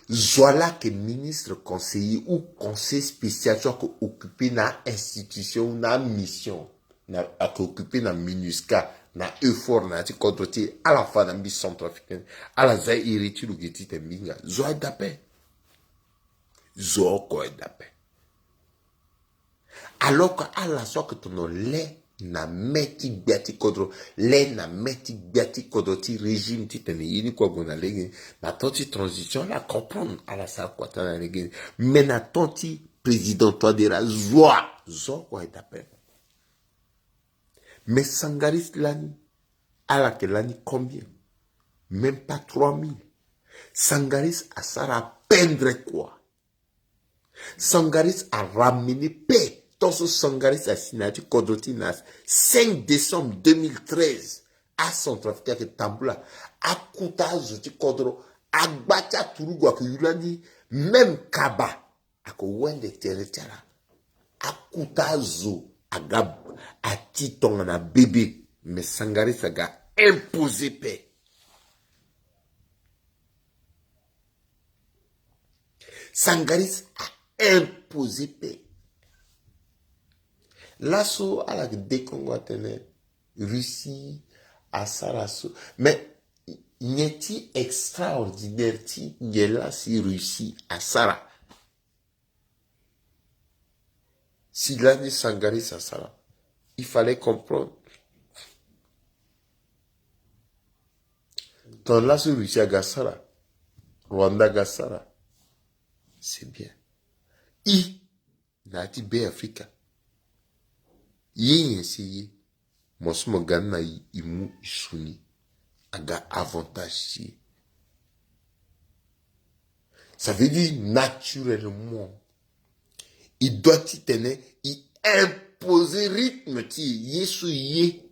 voilà que ministre conseiller ou conseil spécial, soit occupé na institution, na mission, na occupé na MINUSCA, na effort, na ti contrôler à la Fanambi centrafricaine, à la Zaïre, tu le geti tembinga, zoa d'appel. Zoa quoi d'appel. Alors qu'à la soit que ton lait, na meti biati kodro le na meti biati kodro ti régime ti tene yini kwa bona lege na toti transition la comprendre à la sa kwa ta lege mais na toti président Touadéra zo quoi est appel mais Sangaris lani à la que lani combien même pas 3000 Sangaris a sara peindre quoi Sangaris a ramené paix. Dans ce Sangaris a signé Kodrotinas 5 décembre 2013 à Centrafrique que Tamboula à Kouta Zoti Kodro à Batia Tourougou à Yulani même Kaba à Kouwende Teretiara à Kouta Zo à Gab à Titon à bébé mais Sangaris a imposé paix. Sangaris a imposé paix. L'assaut à la décongoatene, Russie, à Sarasso. Mais, n'est-il extraordinaire, il y a là, si Russie, à Sara. Si l'année Sangaris à Sara, il fallait comprendre. Dans l'assaut Russie à Gassara, Rwanda Gassara, c'est bien. N'a dit B Africa. Yen essayé, mon slogan na imu isuni, aga avantage si. Ça veut dire naturellement, il doit y tenir, il imposer rythme ti, yesu ye,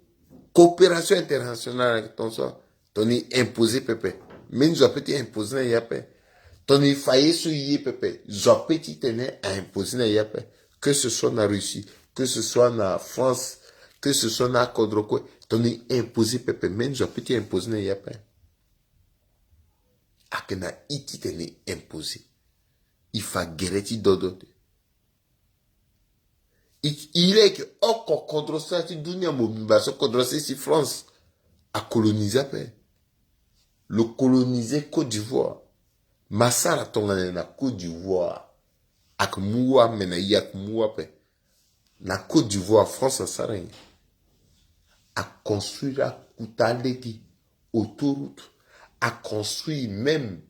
coopération internationale avec ton soir, ton imposer pepe, mais nous avons été imposer na yape, ton failli sur ye pepe, nous petit tenir à imposer na yape, que ce soit na Russie, que ce soit en France, que ce soit en Kodroko, ton imposé pepe, même je peux t'imposer na yapa. Akena iti tene imposé. Il faut guérir dodo. Il est que encore Kodrosa ti dunia mobimba so Kodrosa si France a colonisé pe. Le coloniser Côte d'Ivoire. Massara tonga na Côte d'Ivoire. Ak muwa mena yak muwa pe. La Côte d'Ivoire, France, a construit la Koutaleki, autoroute, a construit même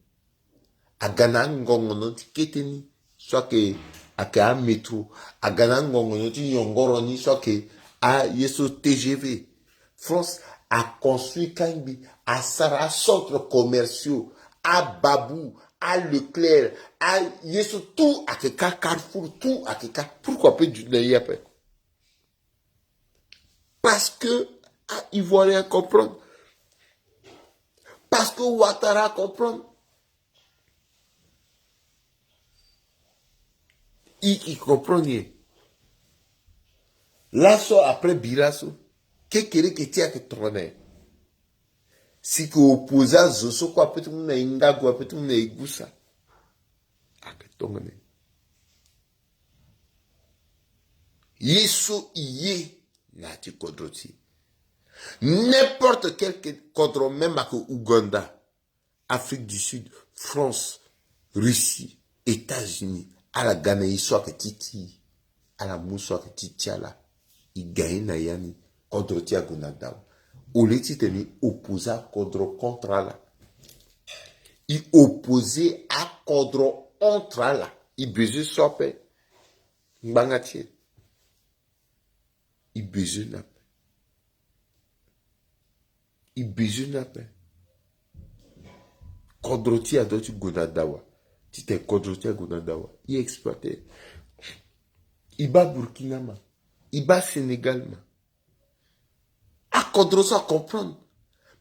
à Ganangongonoti Keteni, soit que à un métro, à Ganangongonoti Yongoroni, soit que à Yeso TGV. France a construit Kangbi, à Sarah, centres commerciaux, à Babou, à Leclerc, à Yeso, tout à Keka Carrefour, tout à Keka. Pourquoi peut du après? Parce que Ivoirien comprendre. Parce que Ouattara comprendre. Il comprend. Là, après Birasso, qu'est-ce que tu as que tourner? Si que opposé à zoso quoi peut tout na inga quoi peut tout na igusa. Aketongane. Yeso iye na ti kodroti. N'importe quel cadre, même à Ouganda, Afrique du Sud, France, Russie, États-Unis, à la Ghana, il soit que titi, à la moussa que titi à la, il gagne na yani, cadre ti agunada. Au lieu de tenir opposé à cadre contre la, il opposé à cadre contre la, il besoin sope, mbangatier, il besoin na. Il besoin na paix. Kodroti a d'autres gonadawa. Si t'es kodroti a gonadawa, il est exploité. Il bat Burkina ma. Il bat Sénégal ma. A kodroti à comprendre.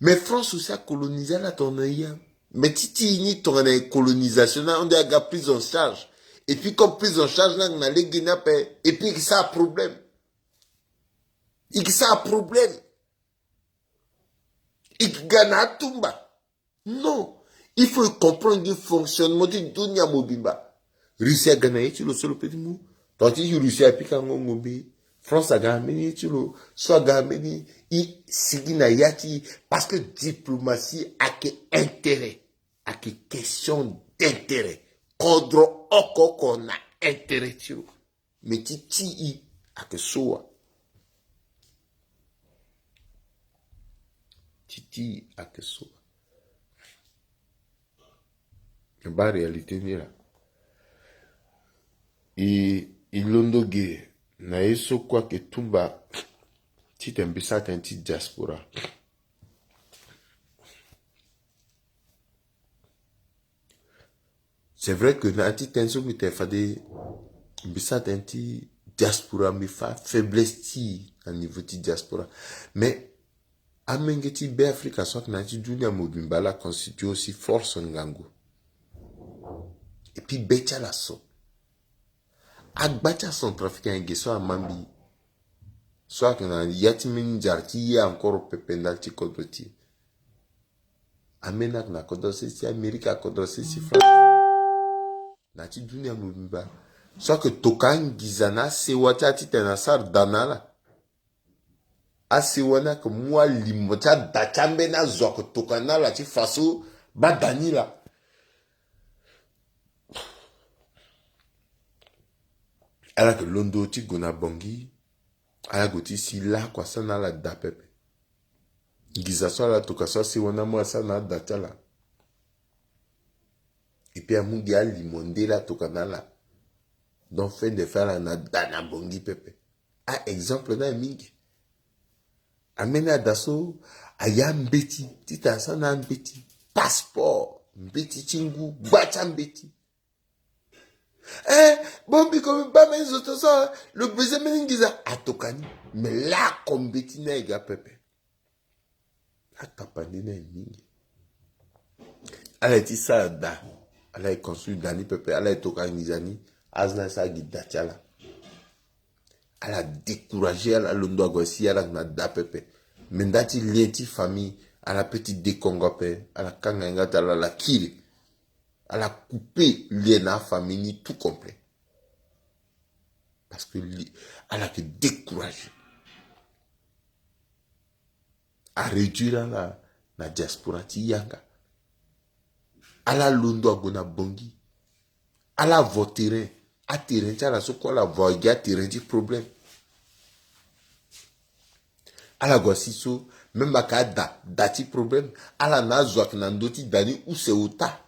Mais France aussi a colonisé la tournaïa. Mais titi ni ton colonisation, on a gagné prise en charge. Et puis comme prise en charge, là, on a les Guinéens paix. Et puis ça a problème. Et ça a problème. Et Ghana Tumba. Non. Il faut comprendre le fonctionnement du Dunia Mobimba. Russie a gagné, tu le seul petit mot. Tandis que Russie a piqué un ngombe. France a gagné, tu le soit gagné. Il signa yati. Parce que diplomatie a que intérêt. A que question d'intérêt. Kodro oko qu'on a intérêt, tu le. Mais titi a que soa. Titi a que soa. Ba réalité ni là. Et l'ondogue na eso quoi que tumba ti tembisa tenti diaspora. C'est vrai que na ti tenso mi te fade bisa tenti diaspora mi fa faiblesse ti à niveau ti diaspora. Mais amengeti be Africa soit na ti dunia mobimba la constitue aussi force ngango. Et puis becha la so. Agbacha son trafiquant geso a mambi. Soit que na yati min jarti ya encore pependal ti kodoti. Amena na kodose si Amerika kodose si France. Na ti dunia mobimba. Soit que tokan gizana se wata ti tenasar danala. A se wana que moi limota dachambe na zoko tokana la ti faso ba danila. Alors que londo ti gona bongi, ala goti si la kwa sana la da pepe. Giza so la toka so si wana mo sana da chala. Et puis amungi a limonde la toka na la. Donc fin de faire la na dana bongi pepe. A exemple na mingi. Amena daso aya mbeti, tita sana mbeti. Passeport, mbeti chingu, bacha mbeti. Bon, mais comme pas mes autres ça, le baiser meningiza atokani, mais là comme betina ega pepe. La tapandina mingi. Elle a dit ça da, elle a construit dani pepe, elle a tokani zani, azna sa gidachala. Elle a découragé, elle a l'ondo agossi, elle a da pepe. Mendati lieti famille, elle a petit décongope, elle a kanganga tala la kiri. Elle a coupé l'INA famille tout complet. Parce que elle a été découragée. À réduire la diaspora ti yanga. Elle a l'ondo à gona bongi. Elle a voté. A terrain, tu as la soko la voie, a terrain du problème. Elle a gosi so, même à kada, dati problème. Elle a nazoak nandoti dani ou se ota.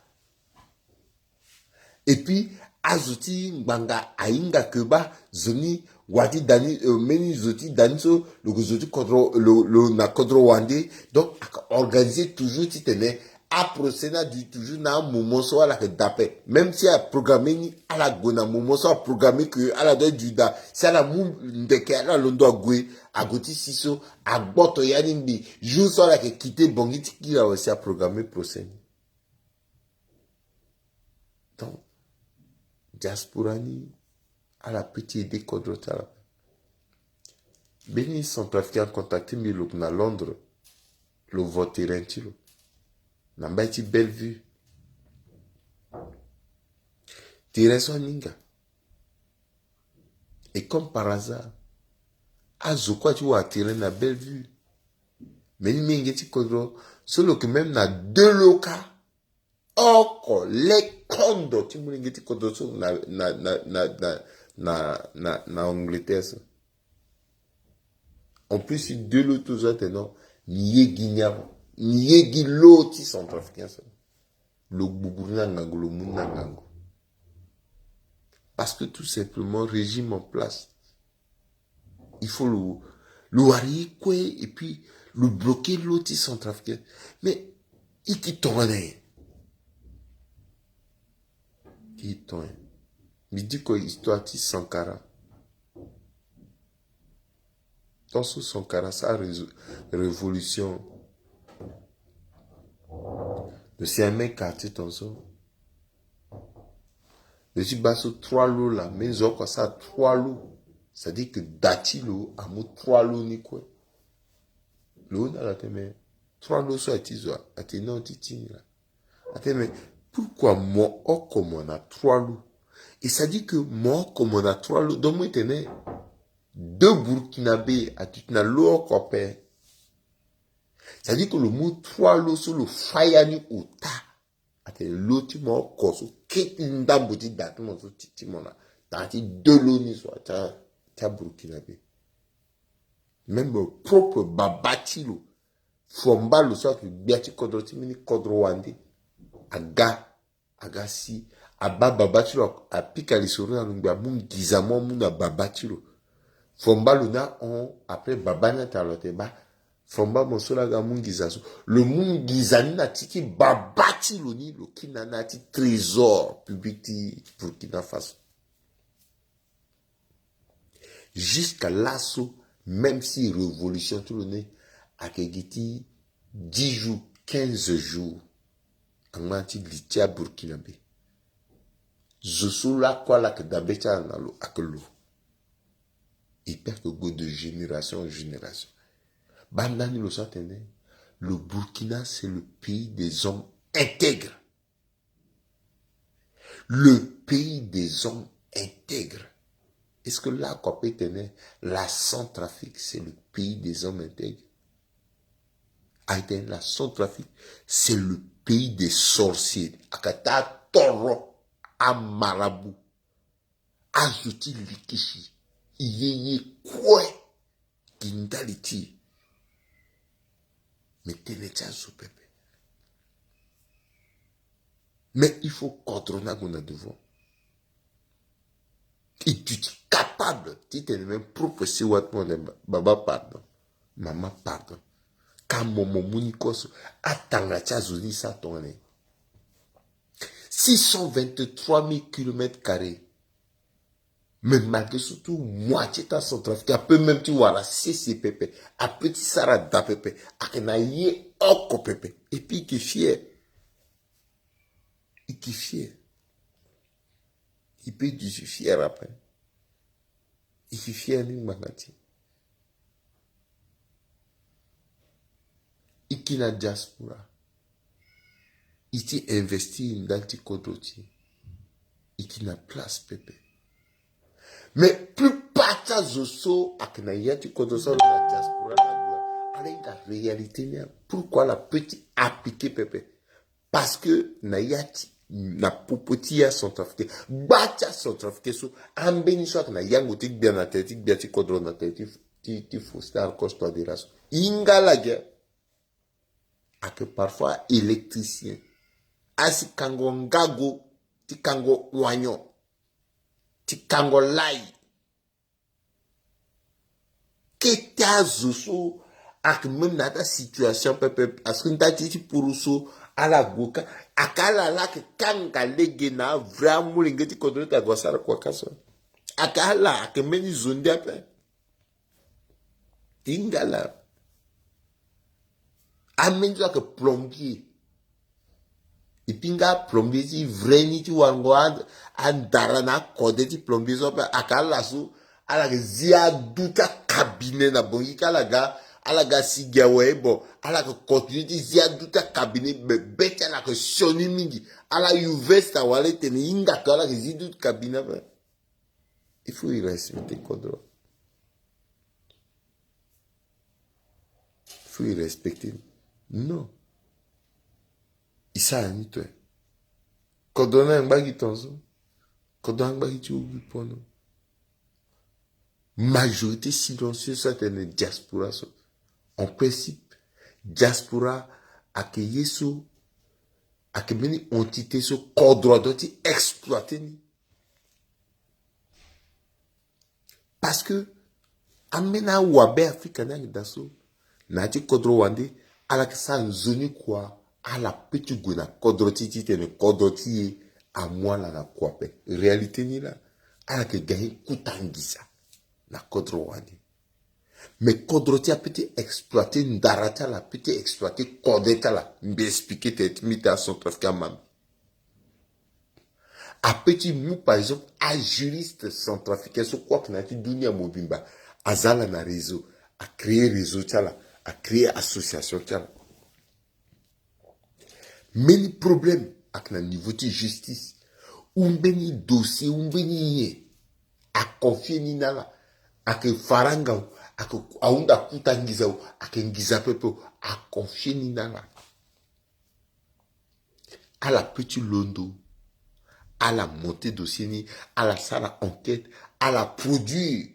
Et puis, azuti mbanga ainga keba zoni wati dani meni zoti dani so le zoti kodro le na kodro wande donc organiser toujours ti tene a procéder du toujours na moment so ala que d'appel même si a programmé ni ala gona moment so a programmé que ala do juda si ala mu ndeke ala londo agwe agoti siso agboto yani mbi jour so ala que quitter bongi ti ki la aussi a programmé procès donc diasporani à la petite idée kodrota. Beni sont trafiquants contacté mi look na Londres. Le vote rentilo. Namba ti belle vue. Tu restes en Ninga. Et comme par hasard, Azokwa tu vas attirer la belle vue. Mais il m'y a kodro, solo que même na deux locaux, oko, les condos, tu m'y a kodro sur na Angleterre. Ça. En plus, il deux lots tous autres, non, niye guignard, niye guilo ti centrafricain. Le boubourna ngango, le mouna ngango. Parce que tout simplement, régime en place. Il faut le wari et puis le bloquer l'autre centrafricain. Mais il qui tourne. Qui tourne. Il dit que l'histoire de Sankara. Dans ce Sankara, sa révolution. C'est un mec qui a dit ton son. Je suis basso 3 lots là. Mais ils ont ça 3 lots. C'est-à-dire que Datilo a mis 3 lots ni quoi. L'eau dans la tête, 3 lots sont à tes non titini là. Mais pourquoi moi, comme on a 3 lots? Et ça dit que moi, comme on a 3 lots, donc moi, tenais 2 Burkinabés à tout na l'eau copé. Ça dit que le mot 3 lots sur le fayani ou ta. Attends, l'autre moi, koso, qu'est-ce ndambouti date, mon so titi mon là. T'as dit 2 lots ni soit, t'as Burkinabé. Même le propre babatilo. Fomba le soir que biati kodro timini kodro wande. Aga si. Aba babatilo. A pika li sori na lungba. Moun gizamo moun na babatilo. Fomba le na on. Après babana talote ba. Fomba monsola ga moun gizaso. Le moun gizani na tiki babatilo ni. Le kinana ti trésor public ti Burkina Faso. Jusqu'à l'assaut. Même si révolution tout le nez, à Kegiti, 10 jours, 15 jours, en mati litia Burkinabé. Je suis là, quoi, là, que d'abétia dans l'eau, à que l'eau. Il perd que go de génération en génération. Bandani le sentene, le Burkina, c'est le pays des hommes intègres. Le pays des hommes intègres. Est-ce que là, qu'on peut tenir, la Centrafrique, c'est le pays des hommes intègres? La Centrafrique, c'est le pays des sorciers. Akata toro, a marabout, a juti likishi, yeye kwe, kindaliti. Mais tenetia sous pepe. Mais il faut contrôler qu'on a devant. Et tu es capable, tu es même propre si what baba pardon, maman pardon. Quand mon mounikoso attanga tchazuni sa tourne. 623 000 km². Mais malgré surtout, moitié de Centrafrique, peu même tu vois la CCPP, à petit Sarah d'APP, à Kenaye Oko Pepe. Et puis il est fier. Il est fier. Il peut être fier après. Il est fier d'une magati. Il est la diaspora. Il est investi dans le kodoti. Il est la place Pepe. Mais plus pas ta zoso aknayati kodoso la diaspora avec la réalité. Pourquoi la petite appliquer Pepe? Parce que nayati na popotia Centrafrique bacha Centrafrique so ambeni so na yango tik bien atletique bien ti kodro na atletique ti fostar costo de race ingala guerre à que parfois électricien asi kango ngago ti kango wanyo ti kango lai keta zoso ak même na ta situation pepe parce que nta ti pour so ala goka akala la ke kanga lege na vraiment ngeti kodro ta gosara kwa kaso akala ke meni zonde ape ingala amenzo ke plombier et pinga plombier si vrai ni ti wango andara na kode ti plombier so akala so ala ke zia duta cabinet na bongi kala ga ala ga sigiawe bon ala ga continue di zia duta cabinet be beti ala ga shoni mingi ala uvesta wale teni inga ka ala ga zidu cabinet ba. Il faut y respecter Kodro. Il faut y respecter. Non. Isa ni toi. Kodro na ngba tonzo. Kodro ngba ki ubi pono. Majorité silencieuse soit une diaspora. En principe, diaspora a que yeso a que meni entité so Kodro doti exploiter ni. Parce que amena wabe Afrika na daso na ti Kodro wande ala que ça nzoni quoi ala petit guna Kodro titi tene Kodro ti a moi la na quoi pe réalité ni là ala que gagne kutangisa na Kodro wande mais Kodro ti a petit exploiter ndarata la petit exploiter Kodeta la m'expliquer tête mita son trafic mam a petit mou par exemple a juriste centrafricain sur quoi que nati dunia mobimba azala na réseau a créé réseau tala a créé association tala many problème ak na niveau de justice umbeni dossier umbeni ye a confier ni nala ak faranga ak aunda kutangiza ak ngiza pepe a confier ni nala à la petit londo à la montée dossier ni à la salle enquête à la produire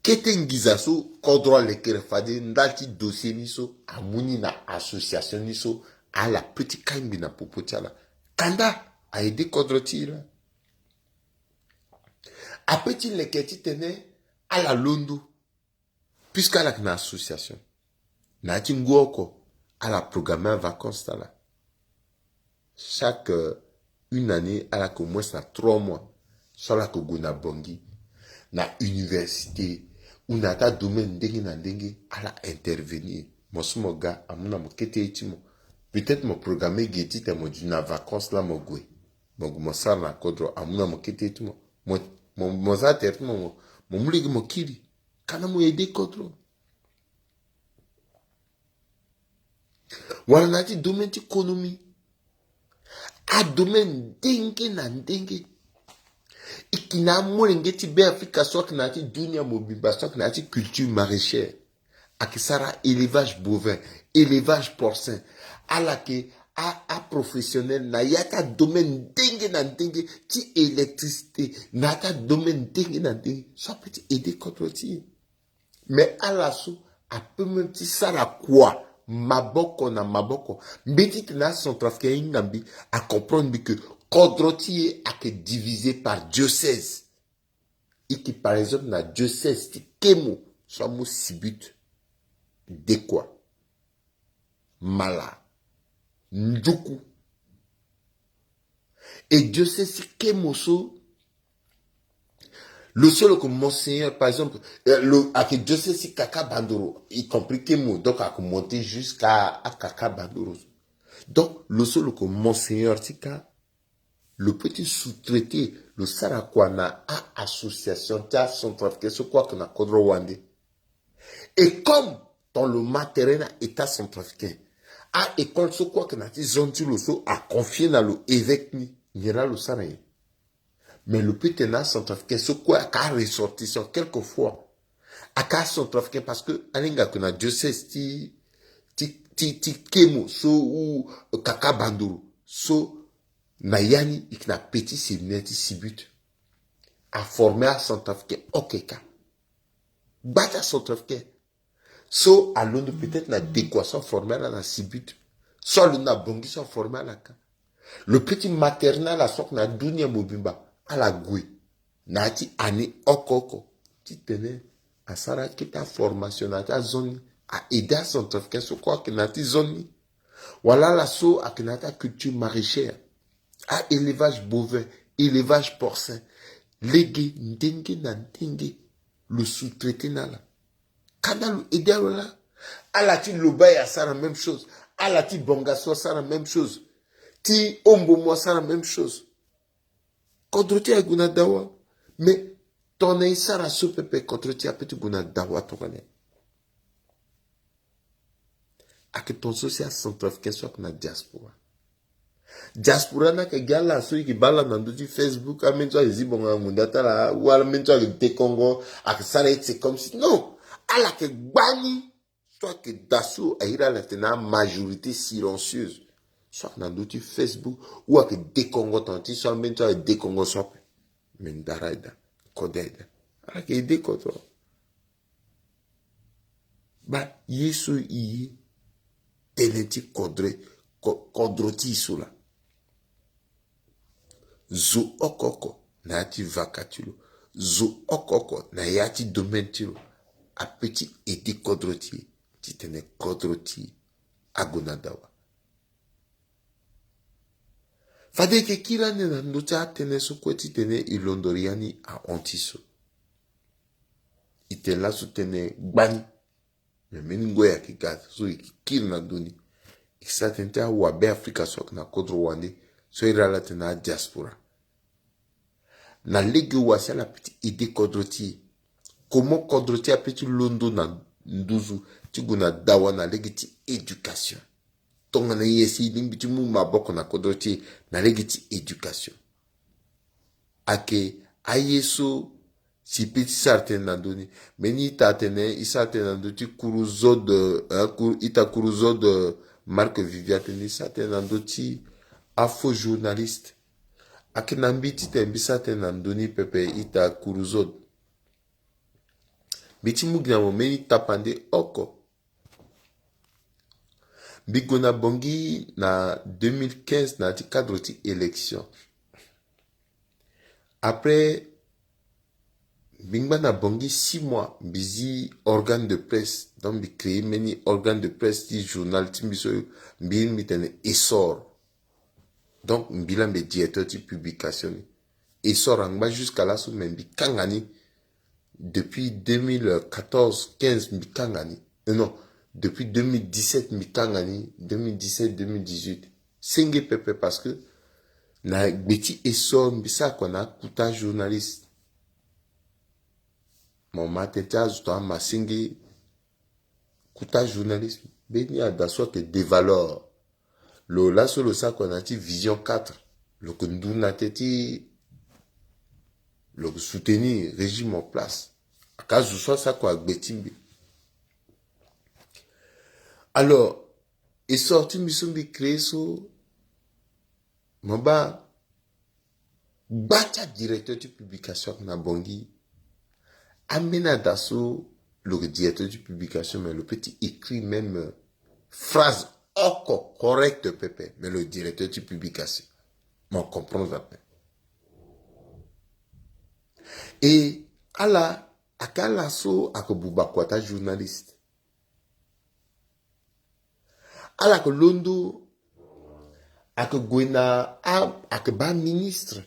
kete ngizaso Kodro le kerefade ndati dossier ni so amuni na association ni so à la petit kambi na popotiala kanda a aidé Kodro tira a petit le keti tene à la londo puisqu'à la na association na tingoko à la programmer vacances tala chaque une année à la au moins ça 3 mois sur la koguna bongi na université ou na ta domaine dengue na dengue à la intervenir mon smoga amuna mo kete itimo peut-être mon programme geti te mo na vacances là mo gwe mo sa na Kodro amuna mo kete itimo mo za ter mo muligi mo kiri kana mo aider Kodro wala na ti domaine ti économie a domaine dengue na dengue ikina molenge ti be Afrika soit na ti dunia mobimba soit na ti culture maraîchère akisara élevage bovin élevage porcin ala ke a professionnel na yata domaine dengue na dengue ti électricité na ta domaine dengue na dengue soit peut aider contre ti mais ala so a peut même ti sala quoi maboko na maboko mbeti tena centrafricain ingambi à comprendre que Kodro ti a que divisé par diocèse et qui par exemple na diocèse ti kemo soit mo sibut de quoi mala njuku et diocèse ti kemo so le seul que monseigneur, par exemple, avec Dieu si Kaka Bandoro, y compris Kemo, donc à monter jusqu'à Kaka Bandoro. Donc, le seul que monseigneur Tika, le petit sous-traité, le Sarakwana, à association, tia son trafiqué, ce quoi qu'on a Kodro Wande. Et comme dans le matériel état son trafiqué, à école, ce quoi qu'on a dit, zonti le so, à confier dans le évêque ni, n'ira le Saraye. Mais le petit na centrafricain, ce quoi a ressortissant quelquefois. A ka centrafricain parce que alinga kuna diocèse ti kemo so ou kaka banduru so na yani ikna petit séminaire ti sibut a formé à centrafricain okeka. Bata centrafricain. So à Londres peut-être na d'équation formée là na sibut. So le na bongi so formé là ka. Le petit maternel à sok na dunia mobimba. À la gouille, nati ani okoko, ti tene, à sara kita formation na ta zone, à aider à son trafiquant sur quoi que nati zone. Voilà la so à que nata culture maraîchère, à élevage bovin, élevage porcin, légué, ndengue na ndengue, le sous-traité na la. Kada le aider là, à la ti loba ya ça la même chose, à la ti bongaso ça la même chose, ti ombo moi ça la même chose. Kodro ti a guna dawa. Mais ton isara soupepe contre ti a petit guna dawa tokane. que ton social centrafricain soit na diaspora. Diaspora na ke gala so ki bala na ndoti Facebook amenzo ezibonga mundata la wala menzo de Congo ak sala c'est comme si non ala ke gbani soit que dasso aira la tena majorité silencieuse soit na ndoti Facebook ou ak de Congo tanti soit menzo de Congo soit mendaraida kodeda ala ke de koto ba yesu yi teneti kodroti sula zo okoko na yati vakatulo zo okoko na yati domentilo a petit edi kodroti ti tene kodroti agonadawa fade ke kila ne na ndocha tene so kweti tene ilondoriani a ontiso itela so tene gbani me meningo ya kigat so ikil na doni ikisatente a wabe Afrika sok na kodro wande so irala tena diaspora na legi wasi la petit idée kodroti comment kodroti a petit londo na nduzu ti guna dawa na legi ti éducation tonga na yesi limbi ti mu maboko na kodroti na legi ti éducation ake ayeso si petit sarten na doni meni ita tene isate na doti kuruzo de ita kuruzo de Marc Viviateni isate na doti afo journaliste ake na mbiti te mbisate na ndoni pepe ita kuruzo biti mugina mo meni tapande oko bigo na bongi na 2015 na ti cadre ti élection après bingba na bongi 6 mois bizi organe de presse donc bi créer many organe de presse ti journal ti biso mbin mitene essor donc mbila mbe directeur ti publication essor angba jusqu'à là so même bi kangani depuis 2014-15 mbi kangani non depuis 2017 mbi kangani 2017-2018 senge pepe parce que na gbeti essor mbisa kwa na kuta journaliste mon mateta zuto ma singi kuta journaliste beni adaso que des valeurs lo la solo sa qu'on a vision 4 le kunduna teti le soutenir régime en place akazu so ça quoi betimbi alors est sorti misumbi créé so mba bacha directeur de publication na bongi amena dasso le directeur de publication mais le petit écrit même phrase correcte pepe mais le directeur de publication m'en comprend à peine et ala akala so akobuba kwata journaliste ala ko londo akogwena akba ministre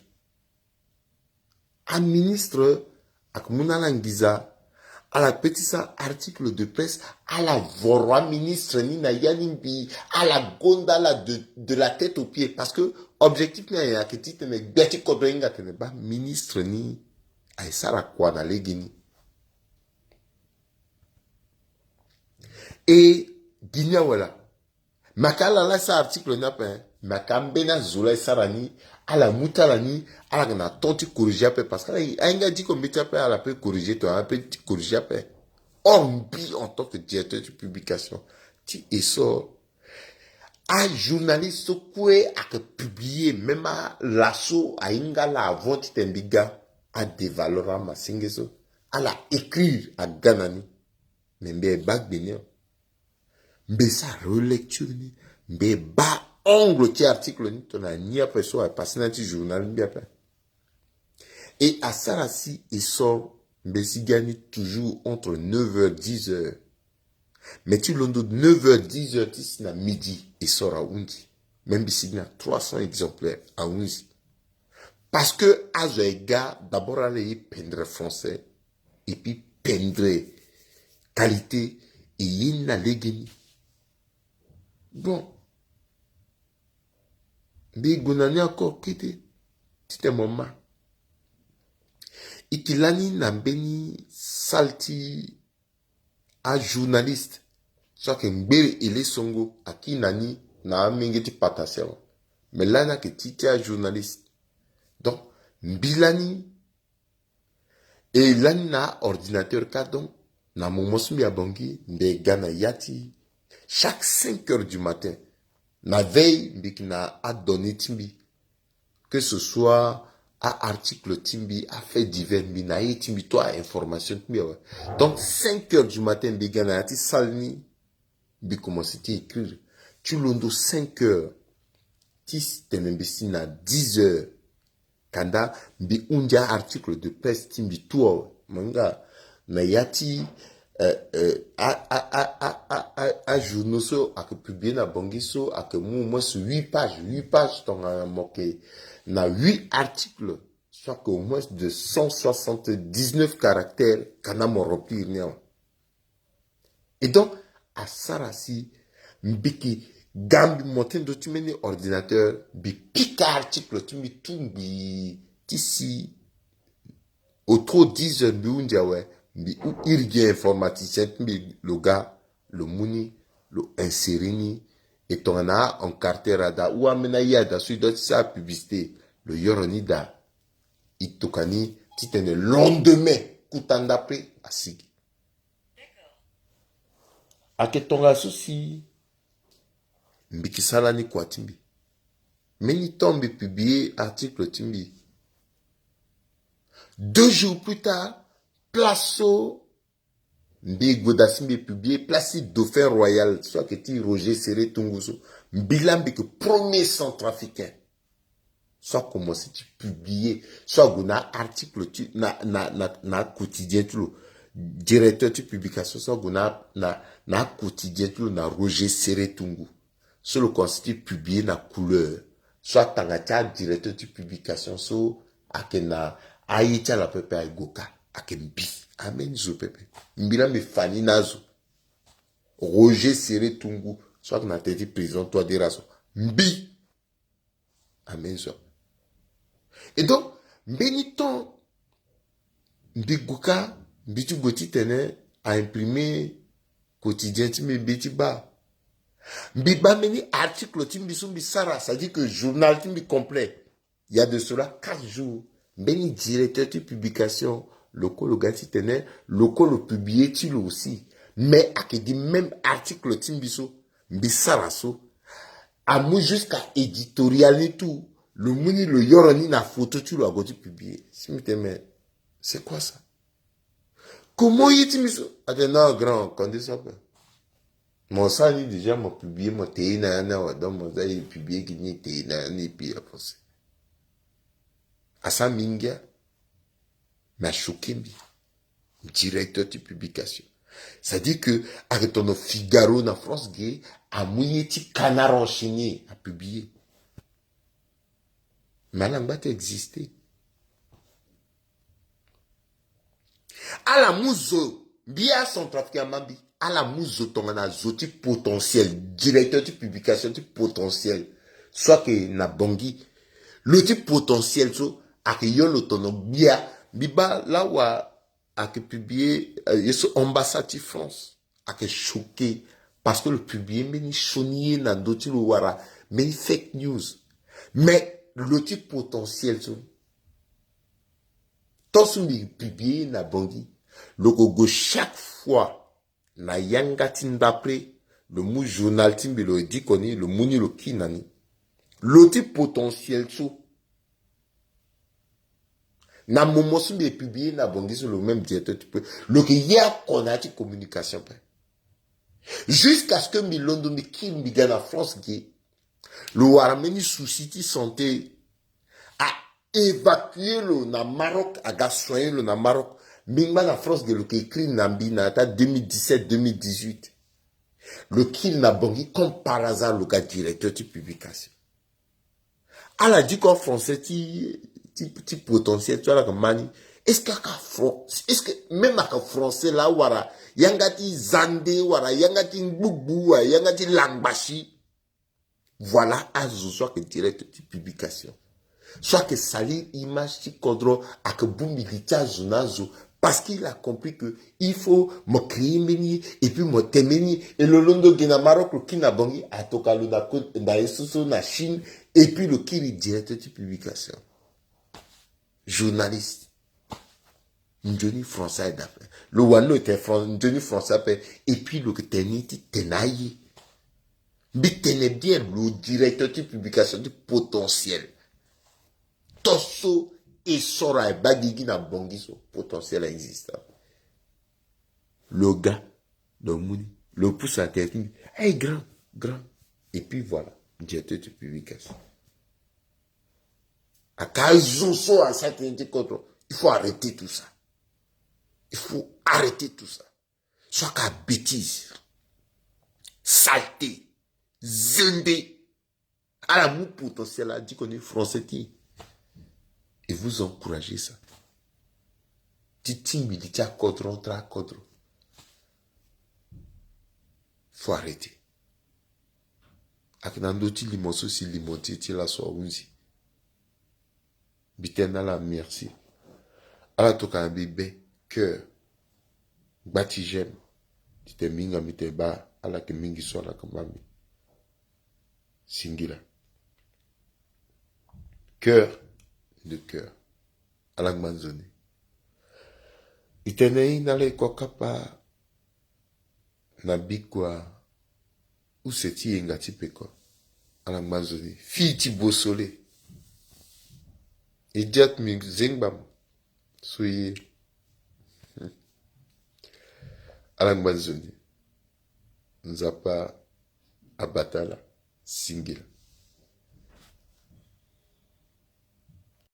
un ministre akmunala ngiza à la petite article de presse à la vorwa ministre ni na yanimbi à la gondala de la tête aux pieds parce que objectif na ya kiti tene beti kodrenga tene ba ministre ni aisara kwa na legini et Guinée voilà makala la sa article na pe makambena zula sarani ala mutalani ala na tonti corriger pe parce que ainga dit qu'on mettait pe ala pe corriger toi un peu corriger pe on bi en tant que directeur de publication tu essor un journaliste quoi a publié même à l'asso a inga la avant tembiga a dévalora ma singeso ala écrire à ganani membe bac benio mbe sa relecture ni mbe ba ongle ti article ni to na ni apeso a passer na ti journal bi apa et à Sarasi il sort mbe si gagne toujours entre 9h 10h mais tu l'ondo 9h 10h ti na midi il sort à undi même si il y a 300 exemplaires à undi parce que azoega d'abord aller peindre français et puis peindre qualité et il na legeni bon mais gonani encore quitté c'était maman itilani na beni salti a journaliste soit que mbere ele songo aki nani na mingeti patasel mais là na que titia journaliste donc mbilani et là na ordinateur ka donc na momosumi abongi mbe gana yati chaque 5 heures du matin na veille mbiki na a donné timbi que ce soit à article timbi, à fait divers, minaï timbi, toi, information timbi. Donc, 5 heures du matin, bigana, ati salni, bi commencé à écrire. Tu l'ondo 5 heures, tis tenembisi na 10 heures. Kanda, bi undia article de presse timbi, toi, manga, na yati, a journaux so, a que publié na bongiso, a que moi, 8 pages, ton a moqué. Na 8 articles, soit qu'au moins de 179 caractères, qu'on a rempli. Et donc, à Sarasi, mbiki, gambi, montin de tu mets ordinateur, bi pika article, tu mets tout, bi, tisi, autour 10 heures, bi undiawe, bi ou irgi informaticien, bi le gars, le mouni, le insérini, et on a en carterada ou amena yada sur d'autres sa publicité le yoronida itokani titene lendemain kutanda pre asigi aketonga souci mbikisala ni kwa timbi meni tombe publié article timbi 2 jours plus tard placeau Mbi Godasimbi publié, placé Dauphin Royal, soit que ti Roger Serré Tunguso, Mbilambi que premier centrafricain. Soit commencé tu publier, soit gona article tu na quotidien tu directeur tu publication, soit gona na quotidien tu na Roger Serré Tungu. Soit le constitue publié na couleur, soit tangata directeur tu publication, soit akena aïtia la pepe aigoka, akembi. Amen zo pepe. Mbila me fani nazo. Roger Serré Tungu. Soit que na tete prison, toi de raso. Mbi. Amen zo. Et donc, mbeniton. Mbi goka. Mbi goti tene. A imprimer. Quotidien ti me biti ba. Mbi ba meni article ti mbi sumbi sara. Ça dit que journal ti mbi complet. Il y a de cela 4 jours. Mbeni directeur ti publication. Le gars qui tenait, le publié, tu aussi. Mais, à qui dit même article, timbiso, bisaraso, à moi jusqu'à éditorial et tout, le mouni, le yoroni, la photo, tu l'as publié. Si me mais c'est quoi ça? Comment y est-il, timbiso? Ah, non, grand, quand ça peut. Mon sang, déjà, m'a publié, mon téina, donc, mon sang, il publié, qui n'y téina, ni puis, à penser. À ça, minga. Mais choqué, directeur de publication. Ça dit que, avec ton Figaro dans France Gay, a mouillé ti canard enchaîné à publier. Malamba t'a existé. À la mouzo, bien son trafiquant mambi, à la mouzo, ton zoti potentiel, directeur de publication, type potentiel. Soit que na bongi, le type potentiel, so, a que yon l'autonom bien, biba, là où a que publié, ambassade de France, a que choqué, parce que le publié, mais ni chonier, na d'autres wara, mais fake news. Mais, le type potentiel, so, tant que publié, na bongi, le gogo chaque fois, na yangatin d'après, le mou journal timbi le dit qu'on est, le mouni le kinani, le type potentiel, so, na momosu de publier na bongi sur le même directeur tu peux le que y a qu'on a dit communication jusqu'à ce que Milondo mi qui mi gana France qui le warameni souci de santé a évacué le na Maroc a gassoyer le na Maroc mingma na France de le que écrit nambi na ta 2017-2018 le qui na bongi comme par hasard le gars directeur de publication à la dit qu'en français petit potentiel, tu vois, là, comme mani. Est-ce que même à français, là, wara, yangati zande, wara, yangati ngbougou, yangati langbashi, voilà, azo, soit que direct de publication. Soit que salir image, ti kodro, à que boumilita zonazo, Parce qu'il a compris que il faut me créer meni et puis me temeni et le londo gina Maroc le kina bangi a tokalo da esuso na Chine et puis le kiri directeur de publication journaliste Njoni français d'affaires le wano était Njoni français et puis le teniti tenayi mais tenait bien le directeur de publication du potentiel Tosso et Sora et Bagigi na bangi son potentiel existant. Le gars, le mouni, le pousse à terre, hey, grand, grand. Et puis voilà, directeur de publication. À Kaïzoso, à certains contre, il faut arrêter tout ça. Il faut arrêter tout ça. Soit qu'à bêtise, saleté, zindé, à la mou potentiel, a dit qu'on est français. Et vous encouragez ça. Titi militaire à codron, tra codron. Faut arrêter. Akinandoti limonso si limonti ti la so unzi. Bitena la merci. Ala toka bibe cœur. Bati j'aime. Tite minga mite ba ala ke mingi so la kamami. Singila. Cœur de cœur. Ala manzoni. Itene inale kwa kapa na bikwa ou seti engati peko. Ala manzoni. Fi ti bosole. Et diat mi zingbam. Soyez. Alang Banzoni. Nzapa Abatala. Singila.